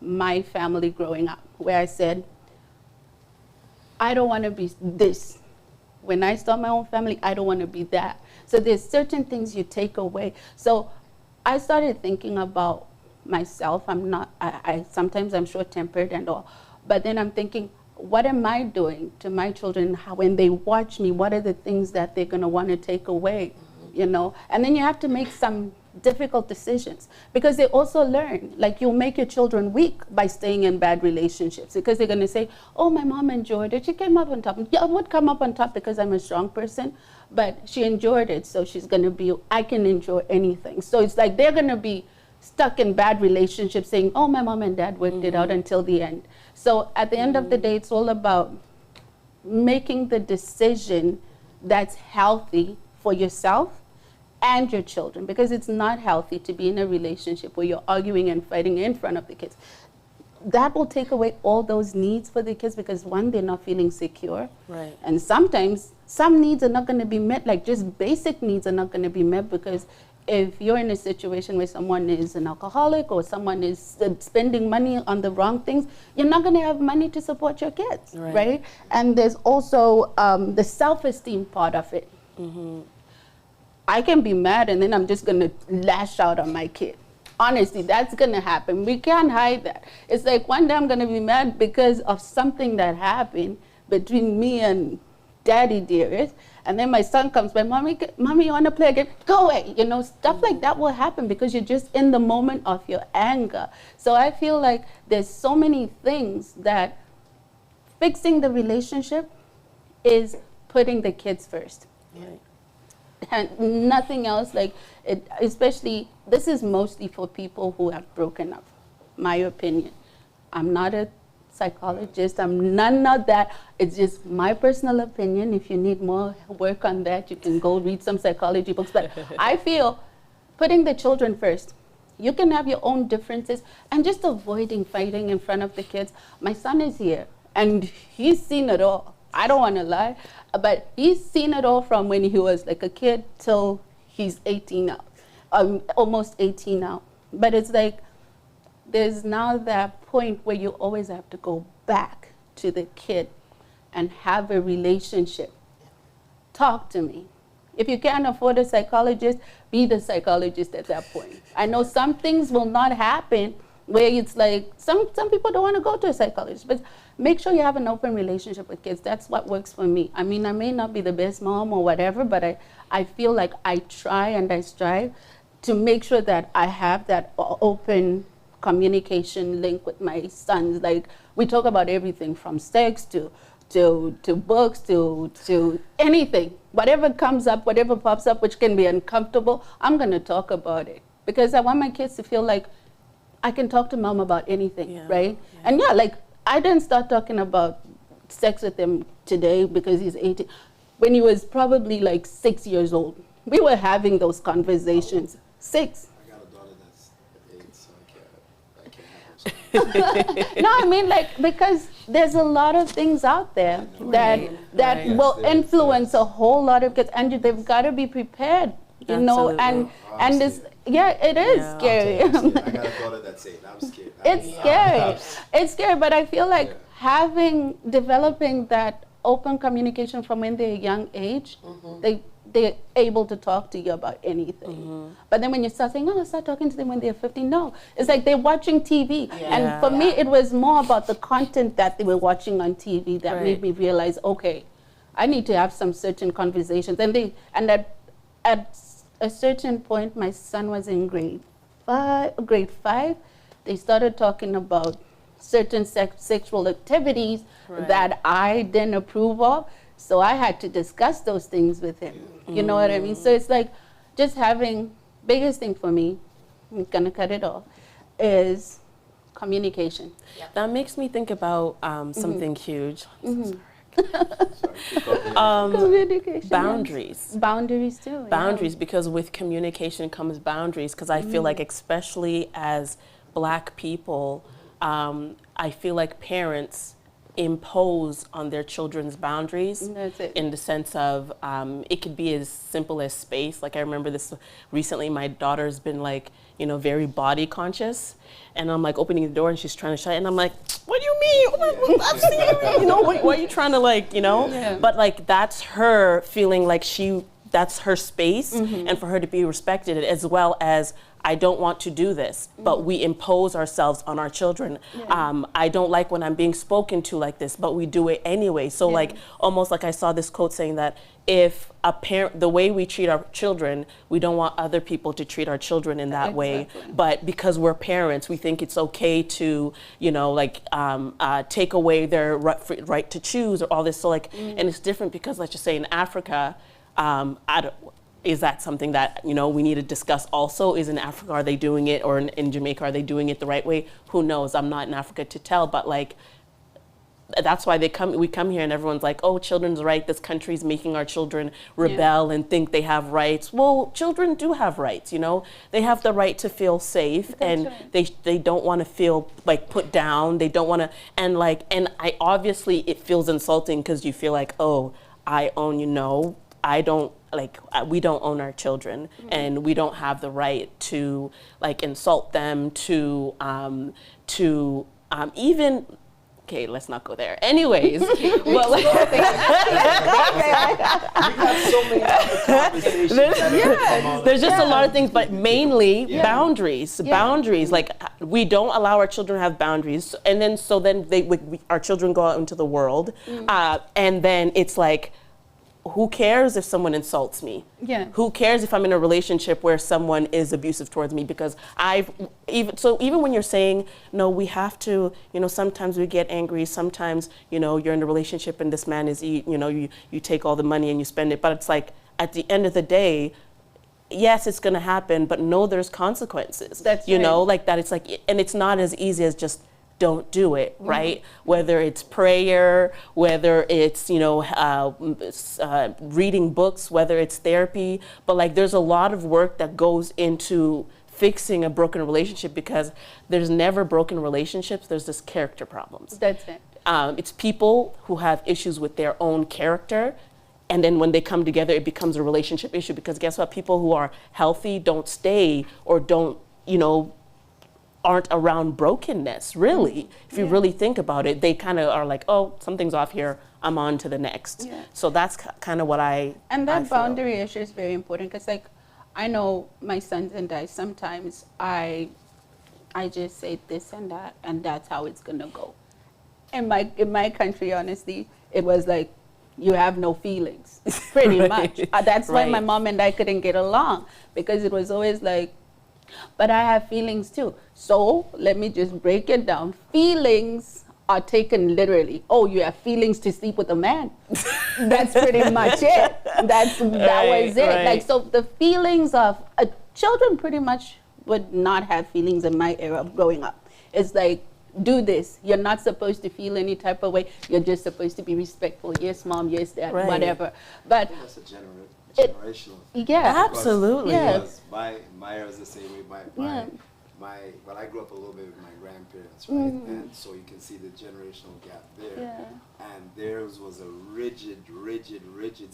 my family growing up, where I said, I don't want to be this. When I start my own family, I don't want to be that. So there's certain things you take away. So I started thinking about myself. Sometimes I'm short-tempered and all, but then I'm thinking, what am I doing to my children? How, when they watch me, what are the things that they're going to want to take away, you know? And then you have to make some difficult decisions because they also learn, like you'll make your children weak by staying in bad relationships because they're going to say, oh, my mom enjoyed it. She came up on top. Yeah, I would come up on top because I'm a strong person, but she enjoyed it. So she's going to be, I can enjoy anything. So it's like they're going to be stuck in bad relationships saying, oh, my mom and dad worked it out until the end. So at the end of the day, it's all about making the decision that's healthy for yourself and your children, because it's not healthy to be in a relationship where you're arguing and fighting in front of the kids. That will take away all those needs for the kids because one, they're not feeling secure. Right. And sometimes some needs are not going to be met, like just basic needs are not going to be met because if you're in a situation where someone is an alcoholic or someone is spending money on the wrong things, you're not going to have money to support your kids, right? And there's also the self-esteem part of it. I can be mad and then I'm just going to lash out on my kid. Honestly, that's going to happen. We can't hide that. It's like one day I'm going to be mad because of something that happened between me and Daddy Dearest. And then my son comes by, Mommy, you want to play again? Go away. You know, stuff like that will happen because you're just in the moment of your anger. So I feel like there's so many things that fixing the relationship is putting the kids first. Right. And nothing else, like it, especially, this is mostly for people who have broken up, my opinion. I'm not a psychologist. I'm none of that. It's just my personal opinion. If you need more work on that, you can go read some psychology books. But I feel putting the children first. You can have your own differences and just avoiding fighting in front of the kids. My son is here and he's seen it all. I don't want to lie, but he's seen it all from when he was like a kid till he's 18 now, almost 18 now. But it's like, there's now that point where you always have to go back to the kid and have a relationship. Talk to me. If you can't afford a psychologist, be the psychologist at that point. I know some things will not happen where it's like, some people don't want to go to a psychologist, but make sure you have an open relationship with kids. That's what works for me. I mean, I may not be the best mom or whatever, but I feel like I try and I strive to make sure that I have that open communication link with my sons. Like, we talk about everything from sex to books to anything. Whatever comes up, whatever pops up, which can be uncomfortable, I'm going to talk about it. Because I want my kids to feel like I can talk to mom about anything, right? Yeah. And yeah, like, I didn't start talking about sex with him today because he's 18. When he was probably like 6 years old, we were having those conversations. 6. I got a daughter that's 8, so I can't have those. No, I mean, like, because there's a lot of things out there that will influence a whole lot of kids, and they've got to be prepared, you know, and this, it is scary. I got a daughter that's 8. I'm scared. It's scary. It's scary, but I feel like developing that open communication from when they're a young age, they're able to talk to you about anything. But then when you start saying, start talking to them when they're 15, no. It's like they're watching TV. And for me, it was more about the content that they were watching on TV that made me realize, okay, I need to have some certain conversations. And at a certain point, my son was in grade 5, they started talking about certain sexual activities that I didn't approve of. So I had to discuss those things with him. You know what I mean? So it's like just having, biggest thing for me, I'm gonna cut it off, is communication. That makes me think about something huge. Communication. Boundaries. Boundaries too. Boundaries, because with communication comes boundaries. Because I feel like, especially as Black people, I feel like parents impose on their children's boundaries. That's it. In the sense of it could be as simple as space. Like, I remember this recently, my daughter's been like, very body conscious, and I'm like opening the door and she's trying to shut it, and I'm like, what do you mean? I'm seeing why are you trying to But like, that's her feeling like that's her space, and for her to be respected, as well as, I don't want to do this, but we impose ourselves on our children. I don't like when I'm being spoken to like this, but we do it anyway. So like, almost like I saw this quote saying that if a parent, the way we treat our children, we don't want other people to treat our children in that way. But because we're parents, we think it's okay to, take away their right to choose or all this. So like, and it's different because, let's just say in Africa, is that something that, we need to discuss also? Is in Africa, are they doing it? Or in Jamaica, are they doing it the right way? Who knows? I'm not in Africa to tell, but like, that's why we come here and everyone's like, oh, children's right. This country's making our children rebel and think they have rights. Well, children do have rights, They have the right to feel safe, and they don't want to feel like put down. They don't want to, and I obviously it feels insulting because you feel like, oh, I own, I don't, we don't own our children, and we don't have the right to insult them, to even, okay, let's not go there. Anyways, well, We have so many other conversations. There's just a lot of things, but mainly boundaries. Boundaries, like, we don't allow our children to have boundaries, and then our children go out into the world, and then it's like, who cares if someone insults me? Who cares if I'm in a relationship where someone is abusive towards me? Because even when you're saying, no, we have to, sometimes we get angry, sometimes, you're in a relationship and this man is, you take all the money and you spend it. But it's like, at the end of the day, yes, it's gonna happen, but no, there's consequences. That's like that. It's like, and it's not as easy as just don't do it, right? Whether it's prayer, whether it's, reading books, whether it's therapy, but like there's a lot of work that goes into fixing a broken relationship, because there's never broken relationships, there's just character problems. That's it. It's people who have issues with their own character, and then when they come together, it becomes a relationship issue, because guess what? People who are healthy don't stay or don't, aren't around brokenness, really. If you really think about it, they kind of are like, oh, something's off here, I'm on to the next. Yeah. So that's kind of what And I that feel. boundary issue is very important, because like I know my sons and I, sometimes I just say this and that, and that's how it's gonna go. In my country, honestly, it was like, you have no feelings, pretty much. That's why my Right. mom and I couldn't get along, because it was always like, but I have feelings too. So let me just break it down. Feelings are taken literally. Oh, you have feelings to sleep with a man. That's pretty much it. That was it. Right. Like, so the feelings of children pretty much would not have feelings in my era of growing up. It's like, do this. You're not supposed to feel any type of way. You're just supposed to be respectful. Yes, mom. Yes, dad. Right. Whatever. But That's a generational. yeah, Absolutely. Yeah. Because my era is the same way. Yeah. Well, I grew up a little bit with my grandparents, right? And so you can see the generational gap there. Yeah. And theirs was a rigid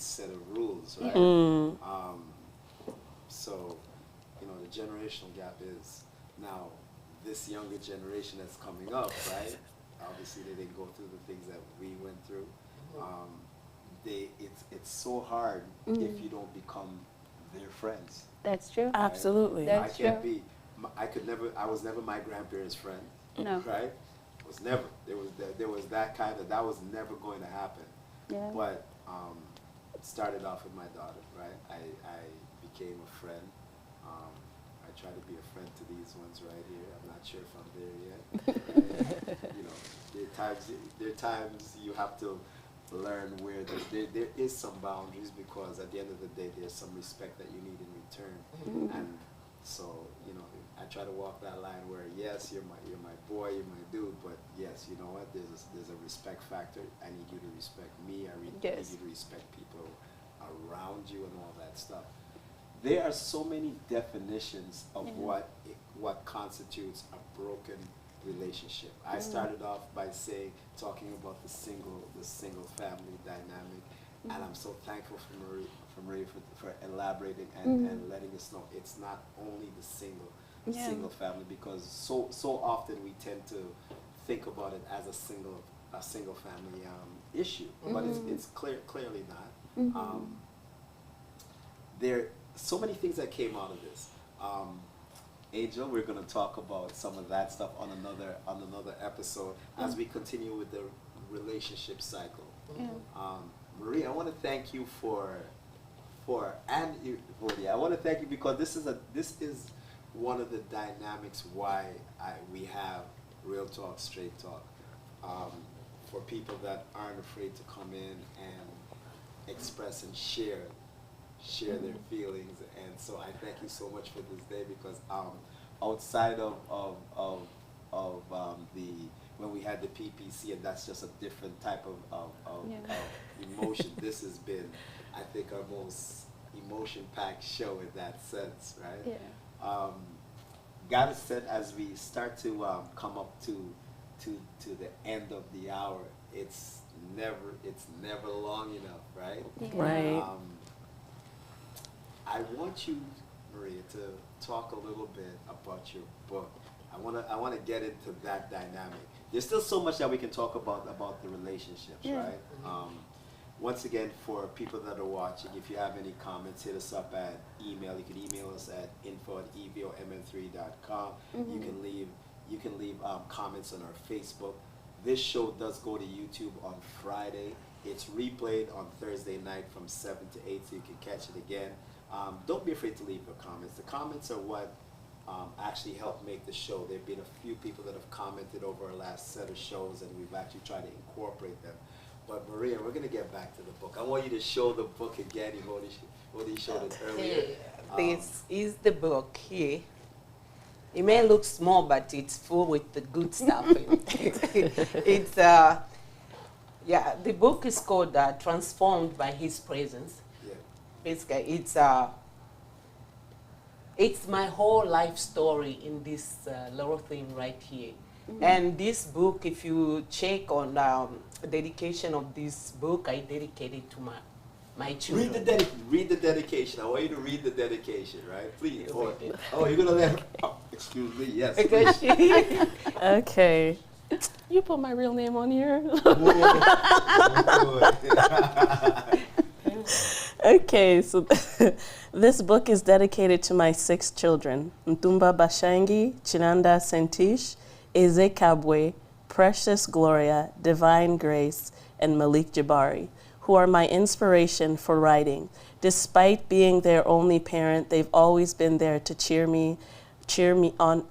set of rules, right? So, the generational gap is now this younger generation that's coming up, right? Obviously, they didn't go through the things that we went through. It's so hard if you don't become their friends. that's true. Absolutely. That's I can't true. be. I was never my grandparents' friend. No. Right? Was never. There was that kind of. That was never going to happen. Yeah. But it started off with my daughter. Right? I became a friend. I try to be a friend to these ones right here. I'm not sure if I'm there yet. There are times you have to learn where there is some boundaries, because at the end of the day, there's some respect that you need in return. And so, I try to walk that line where, yes, you're my boy, you're my dude, but yes, you know what? There's a respect factor. I need you to respect me. I need Yes. you to respect people around you and all that stuff. There are so many definitions of what constitutes a broken relationship. I started off by talking about the single family dynamic, and I'm so thankful for Maria for elaborating and letting us know it's not only the single family, because so often we tend to think about it as a single family issue, but it's clearly not. There so many things that came out of this. Angel, we're going to talk about some of that stuff on another episode as we continue with the relationship cycle. Maria, I want to thank you I want to thank you because this is one of the dynamics why we have Real Talk, Straight Talk, for people that aren't afraid to come in and express and share their feelings. And so I thank you so much for this day, because outside of when we had the PPC, and that's just a different type of emotion, this has been, I think, our most emotion-packed show in that sense, right? Yeah. God has said, as we start to come up to the end of the hour, it's never long enough, right? Yeah. Right. I want you, Maria, to talk a little bit about your book. I want to get into that dynamic. There's still so much that we can talk about the relationships, right? Once again, for people that are watching, if you have any comments, hit us up at email. You can email us at info@evomn3.com. You can leave comments on our Facebook. This show does go to YouTube on Friday. It's replayed on Thursday night from 7 to 8, so you can catch it again. Don't be afraid to leave your comments. The comments are what actually help make the show. There have been a few people that have commented over our last set of shows, and we've actually tried to incorporate them. But Maria, we're going to get back to the book. I want you to show the book again. You showed it earlier. This is the book here. It may look small, but it's full with the good stuff in it. It's, yeah, the book is called Transformed by His Presence. Yeah. Basically, it's my whole life story in this little thing right here. And this book, if you check on dedication of this book, I dedicated to my children. Read the dedication. I want you to read the dedication, right? Please. You read it. Oh, you're gonna let her. Oh, excuse me. Yes. Because Okay. You put my real name on here? Okay, so this book is dedicated to my 6 children, Ntumba Bashangi, Chinanda Sentish, Eze Kabwe, Precious Gloria, Divine Grace, and Malik Jabari, who are my inspiration for writing. Despite being their only parent, they've always been there to cheer me on,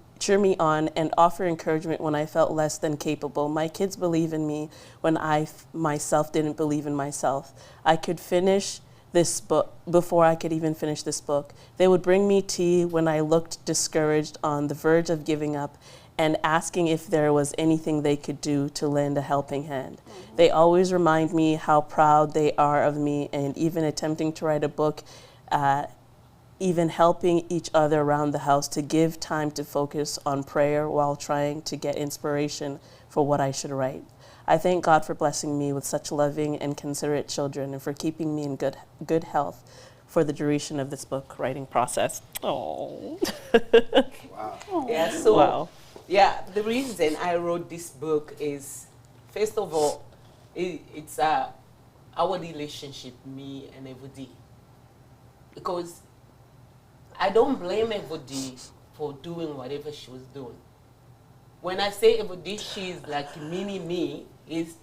and offer encouragement when I felt less than capable. My kids believe in me when I myself didn't believe in myself. I could finish this book before I could even finish this book. They would bring me tea when I looked discouraged, on the verge of giving up, and asking if there was anything they could do to lend a helping hand. They always remind me how proud they are of me, and even attempting to write a book, even helping each other around the house to give time to focus on prayer while trying to get inspiration for what I should write. I thank God for blessing me with such loving and considerate children, and for keeping me in good health for the duration of this book writing process. Oh. Wow. yeah, so Wow. yeah, the reason I wrote this book is, first of all, it's our relationship, me and Evody. Because I don't blame Evody for doing whatever she was doing. When I say Evody, she's like mini me, is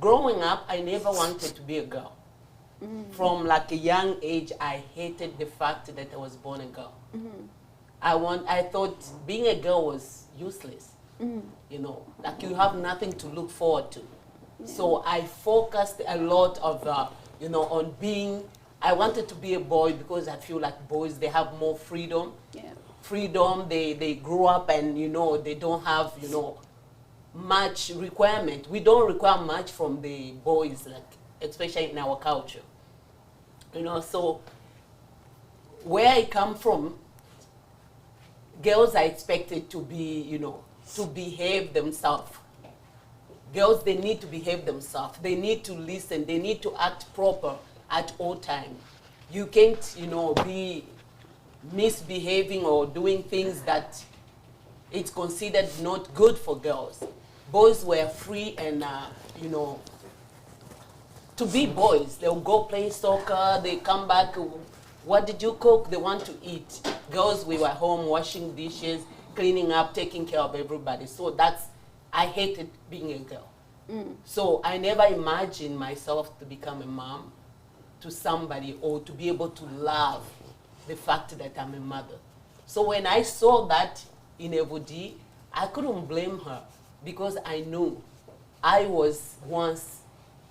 growing up, I never wanted to be a girl. From like a young age, I hated the fact that I was born a girl. I thought being a girl was useless. You know, like you have nothing to look forward to. So I focused a lot of, you know, on being, I wanted to be a boy because I feel like boys, they have more freedom. Freedom, they grow up and, you know, they don't have, you know, much requirement. We don't require much from the boys, like, especially in our culture. You know, so where I come from, girls are expected to be, you know, to behave themselves. Girls, they need to behave themselves. They need to listen. They need to act proper at all times. You can't, you know, be misbehaving or doing things that it's considered not good for girls. Boys were free and, you know, to be boys. They'll go play soccer, they come back, what did you cook? They want to eat. Girls, we were home washing dishes, cleaning up, taking care of everybody. So that's, I hated being a girl. So I never imagined myself to become a mom to somebody or to be able to love the fact that I'm a mother. So when I saw that in Evody, I couldn't blame her because I knew I was once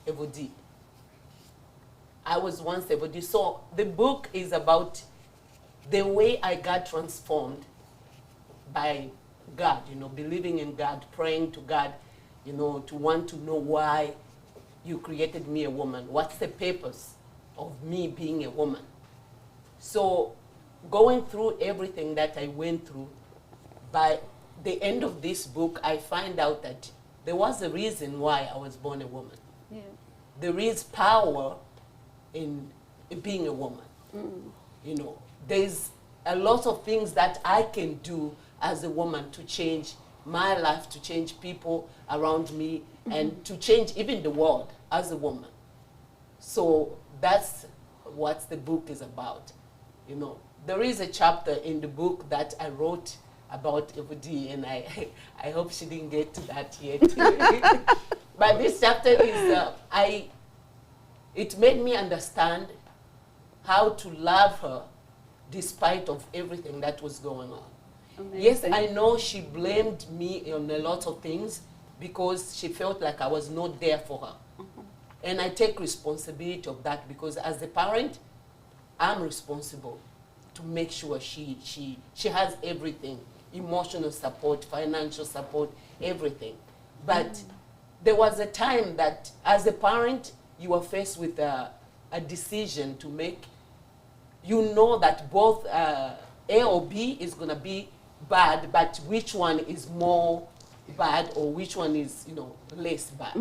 Evody. I was once Evody. So the book is about the way I got transformed by God, you know, believing in God, praying to God, you know, to want to know why you created me a woman. What's the purpose of me being a woman? So going through everything that I went through, by the end of this book, I find out that there was a reason why I was born a woman. There is power in being a woman. You know, there's a lot of things that I can do as a woman to change my life, to change people around me, and to change even the world as a woman. So that's what the book is about. You know, there is a chapter in the book that I wrote about Evody, and I hope she didn't get to that yet. But this chapter is, it made me understand how to love her despite of everything that was going on. Amazing. Yes, I know she blamed me on a lot of things because she felt like I was not there for her. And I take responsibility of that because as a parent, I'm responsible to make sure she has everything emotional support, financial support, everything. But there was a time that as a parent, you were faced with a decision to make. You know that both A or B is going to be bad, but which one is more bad or which one is, less bad.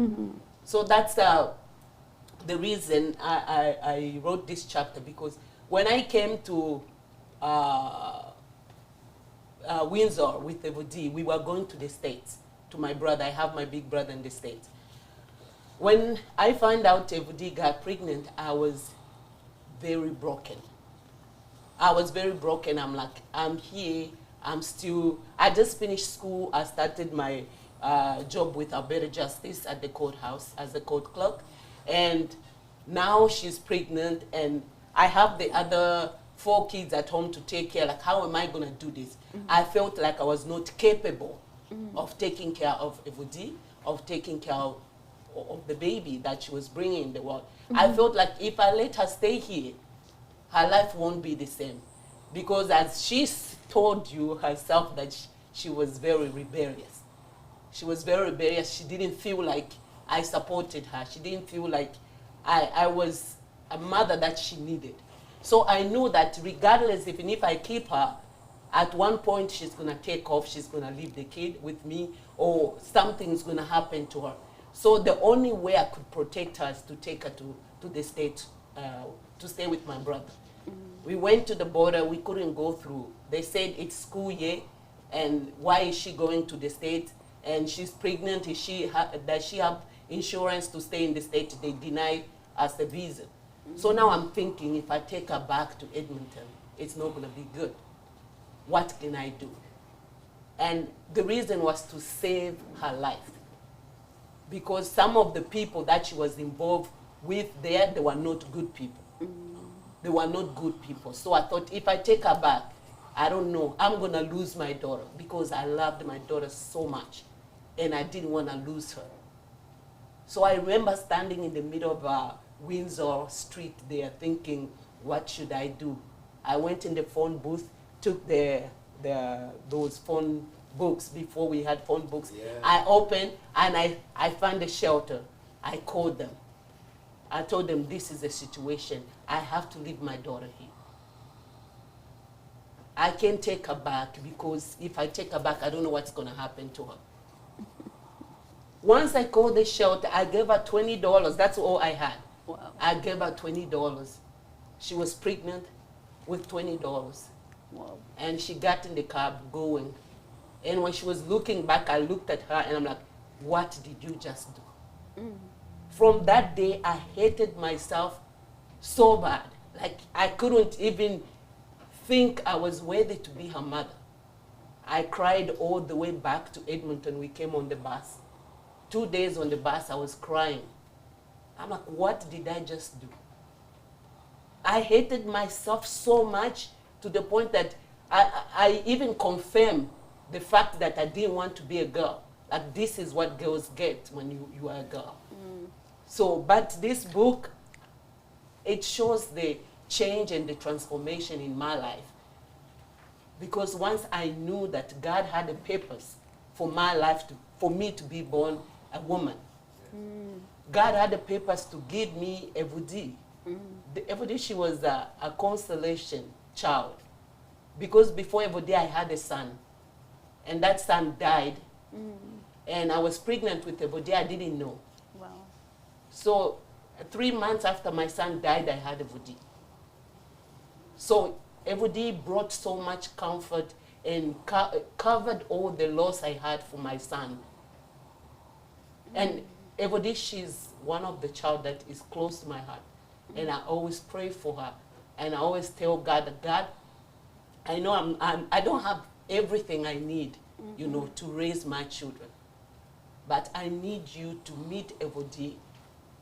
So that's the reason I wrote this chapter, because when I came to Windsor with Evody, we were going to the States, to my brother. I have my big brother in the States. When I found out Evody got pregnant, I was very broken. I was very broken. I'm like, I'm here, I just finished school. I started my job with Alberta Justice at the courthouse as a court clerk. And now she's pregnant, and I have the other 4 kids at home to take care. Like, how am I going to do this? I felt like I was not capable of taking care of Evody, of taking care of the baby that she was bringing in the world. I felt like if I let her stay here, her life won't be the same. Because as she's told you herself that she was very rebellious. She was very rebellious. She didn't feel like I supported her. She didn't feel like I was a mother that she needed. So I knew that regardless, even if I keep her, at one point she's going to take off, she's going to leave the kid with me, or something's going to happen to her. So the only way I could protect her is to take her to the States, to stay with my brother. We went to the border, we couldn't go through. They said it's school year, and why is she going to the States? And she's pregnant, does she have insurance to stay in the States? They deny us the visa. So now I'm thinking, if I take her back to Edmonton, it's not going to be good. What can I do? And the reason was to save her life. Because some of the people that she was involved with there, they were not good people. They were not good people. So I thought, if I take her back, I don't know, I'm going to lose my daughter, because I loved my daughter so much, and I didn't want to lose her. So I remember standing in the middle of Windsor Street there thinking, what should I do? I went in the phone booth, took those phone books before we had phone books. Yeah. I opened and I found a shelter. I called them. I told them, this is the situation. I have to leave my daughter here. I can't take her back, because if I take her back, I don't know what's going to happen to her. Once I called the shelter, I gave her $20. That's all I had. Wow. I gave her $20. She was pregnant with $20. Wow. And she got in the cab going. And when she was looking back, I looked at her and I'm like, what did you just do? From that day, I hated myself so bad. Like, I couldn't even think I was worthy to be her mother. I cried all the way back to Edmonton. We came on the bus. 2 days on the bus, I was crying. I'm like, what did I just do? I hated myself so much to the point that I even confirmed the fact that I didn't want to be a girl. Like, this is what girls get when you are a girl. So, but this book, it shows the change and the transformation in my life. Because once I knew that God had a purpose for my life, for me to be born a woman. God had a purpose to give me Evody. Evody, she was a constellation child. Because before Evody, I had a son. And that son died. And I was pregnant with Evody, I didn't know. Wow. So 3 months after my son died, I had Evody. So Evody brought so much comfort and covered all the loss I had for my son. And Evody, she's one of the child that is close to my heart. And I always pray for her. And I always tell God, God, I know I don't have everything I need, to raise my children. But I need you to meet Evody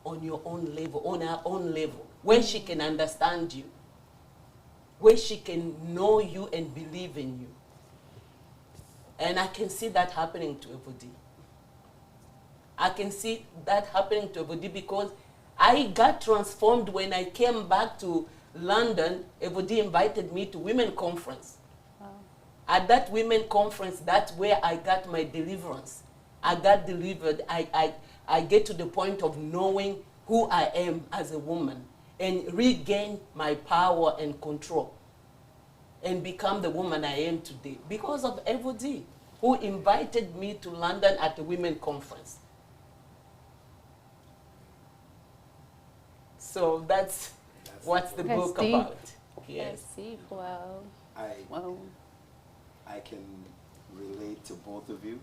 on your own level, on her own level, where she can understand you, where she can know you and believe in you. And I can see that happening to Evody. I can see that happening to Evody because I got transformed when I came back to London. Evody invited me to women's conference. Wow. At that women conference, that's where I got my deliverance. I got delivered. I get to the point of knowing who I am as a woman and regain my power and control and become the woman I am today because of Evody, who invited me to London at the women conference. So that's what's the That's book deep. about. Yes. Deep. Wow. Wow. I can relate to both of you.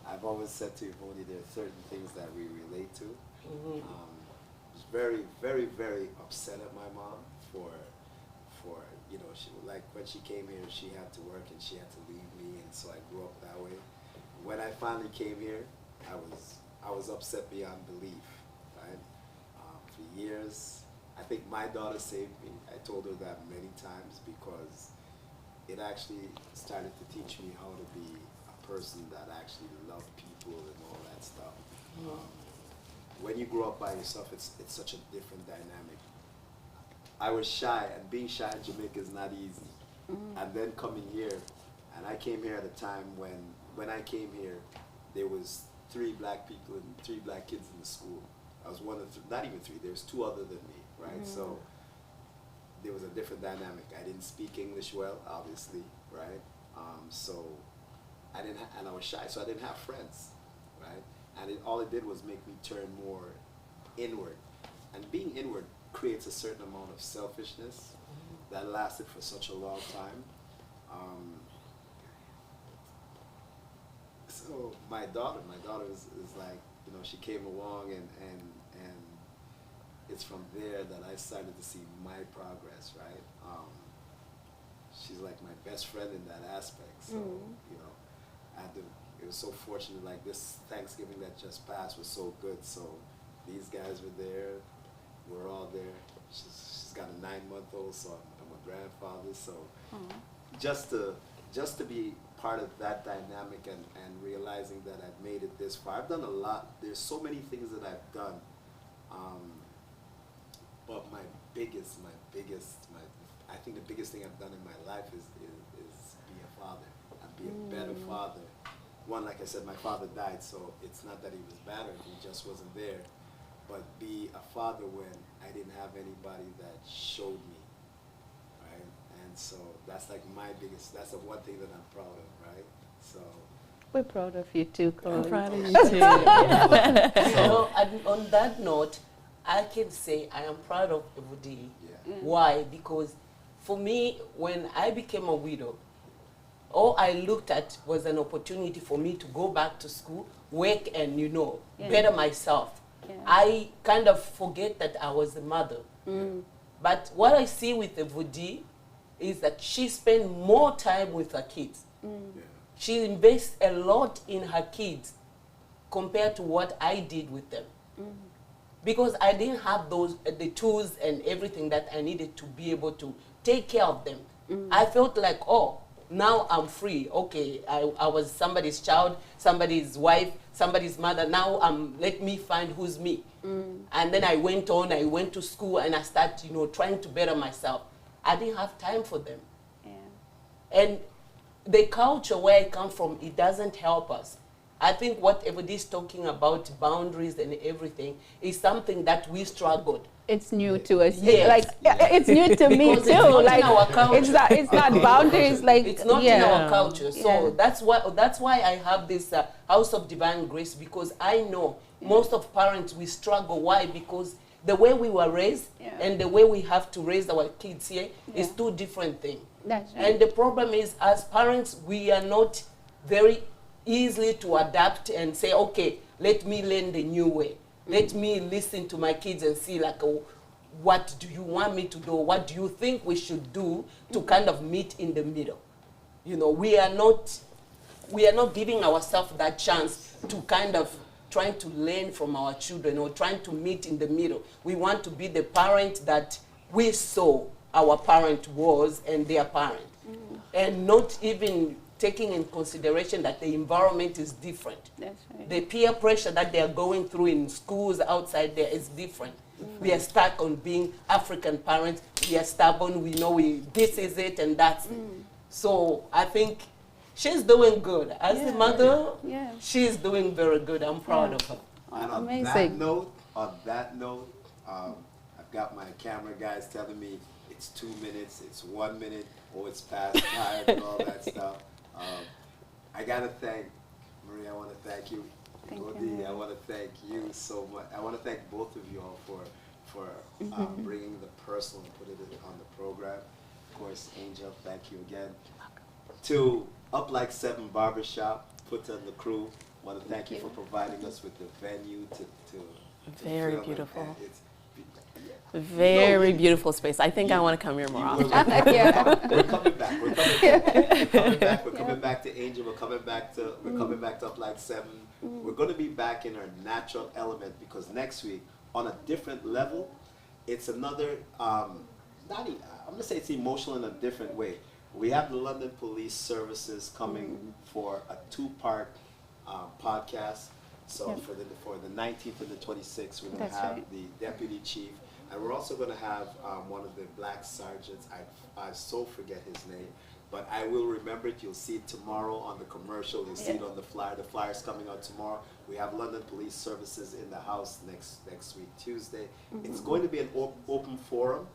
I've always said to Yvonne, there are certain things that we relate to. Mhm. I was very, very, very upset at my mom for you know, she, like when she came here, she had to work and she had to leave me, and so I grew up that way. When I finally came here, I was upset beyond belief, right? For years, I think my daughter saved me. I told her that many times because it actually started to teach me how to be a person that actually loved people and all that stuff. When you grow up by yourself, it's such a different dynamic. I was shy, and being shy in Jamaica is not easy. And then coming here, and I came here at a time when I came here, there was 3 black people and 3 black kids in the school. I was one of not even 3, there was 2 other than me, right? So there was a different dynamic. I didn't speak English well, obviously, right? So I didn't, and I was shy, so I didn't have friends, right? And all it did was make me turn more inward. And being inward creates a certain amount of selfishness that lasted for such a long time. So my daughter is like, you know, she came along and it's from there that I started to see my progress, right? She's like my best friend in that aspect. So, you know, it was so fortunate, like this Thanksgiving that just passed was so good. So these guys were there, we're all there. She's got a 9-month-old, so I'm a grandfather. So just to be part of that dynamic and realizing that I've made it this far. I've done a lot. There's so many things that I've done. But I think the biggest thing I've done in my life is be a father and be a better father. One, like I said, my father died, so it's not that he was battered, he just wasn't there. But be a father when I didn't have anybody that showed me, right? And so that's like that's the one thing that I'm proud of, right? So We're proud of you too, Corey. I'm proud of you too. So on that note, I can say I am proud of Evody. yeah. Why? Because for me, when I became a widow, all I looked at was an opportunity for me to go back to school, work, and, you know, better myself. Yeah. I kind of forget that I was a mother. But what I see with Evody is that she spends more time with her kids. Yeah. She invests a lot in her kids compared to what I did with them. Because I didn't have the tools and everything that I needed to be able to take care of them. I felt like, oh, now I'm free. Okay, I was somebody's child, somebody's wife, somebody's mother. Now let me find who's me. And then I went to school, and I started, you know, trying to better myself. I didn't have time for them. Yeah. And the culture where I come from, it doesn't help us. I think what everybody's talking about, boundaries and everything, is something that we struggled. It's new to us. Yes. It's new to me Because too. it's not like in our culture. it's not boundaries. Like It's not in our culture. So that's why I have this House of Divine Grace, because I know most of parents, we struggle. Why? Because the way we were raised and the way we have to raise our kids here is 2 different things. That's right. And the problem is, as parents, we are not very easily to adapt and say, okay, let me learn the new way. Let me listen to my kids and see, like, oh, what do you want me to do? What do you think we should do to kind of meet in the middle? You know, we are not giving ourselves that chance to kind of trying to learn from our children or trying to meet in the middle. We want to be the parent that we saw our parent was and their parent. And not even taking in consideration that the environment is different. That's right. The peer pressure that they are going through in schools outside there is different. We are stuck on being African parents, we are stubborn. We know this is it and that's it. So I think she's doing good. As the mother, she's doing very good. I'm proud of her. And Amazing. On that note, I've got my camera guys telling me it's 2 minutes, it's 1 minute, or it's past time, and all that stuff. I gotta thank Maria. I want to thank you. Dodi, I want to thank you so much. I want to thank both of you all for bringing the personal and putting it on the program. Of course, Angel, thank you again. To Up Like 7 Barbershop, put on the crew. Want to thank you for providing us with the venue to Very film it. beautiful. And it's- Very beautiful space. I think I want to come here more often. We're coming back. We're coming back. We're coming back to Angel. We're coming back to Up Like 7. We're going to be back in our natural element because next week, on a different level, it's another. I'm gonna say it's emotional in a different way. We have the London Police Services coming for a 2-part podcast. So for the 19th and the 26th, we're going to have the deputy chief, and we're also going to have one of the black sergeants. I so forget his name, but I will remember it. You'll see it tomorrow on the commercial. You'll see it on the flyer. The flyer's coming out tomorrow. We have London Police Services in the house next week, Tuesday. It's going to be an open forum.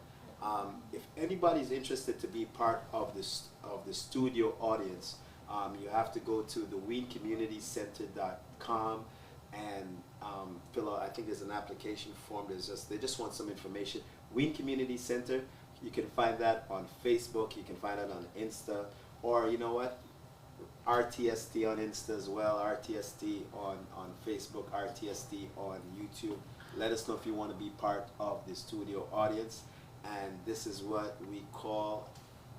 If anybody's interested to be part of the studio audience, you have to go to the WeenCommunityCenter.com and fill out. I think there's an application form. They just want some information. Ween Community Center. You can find that on Facebook. You can find it on Insta, or you know what? RTST on Insta as well. RTST on Facebook. RTST on YouTube. Let us know if you want to be part of the studio audience. And this is what we call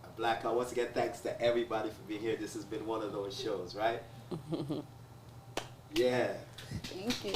a blackout. Once again, thanks to everybody for being here. This has been one of those shows, right? Yeah. Thank you.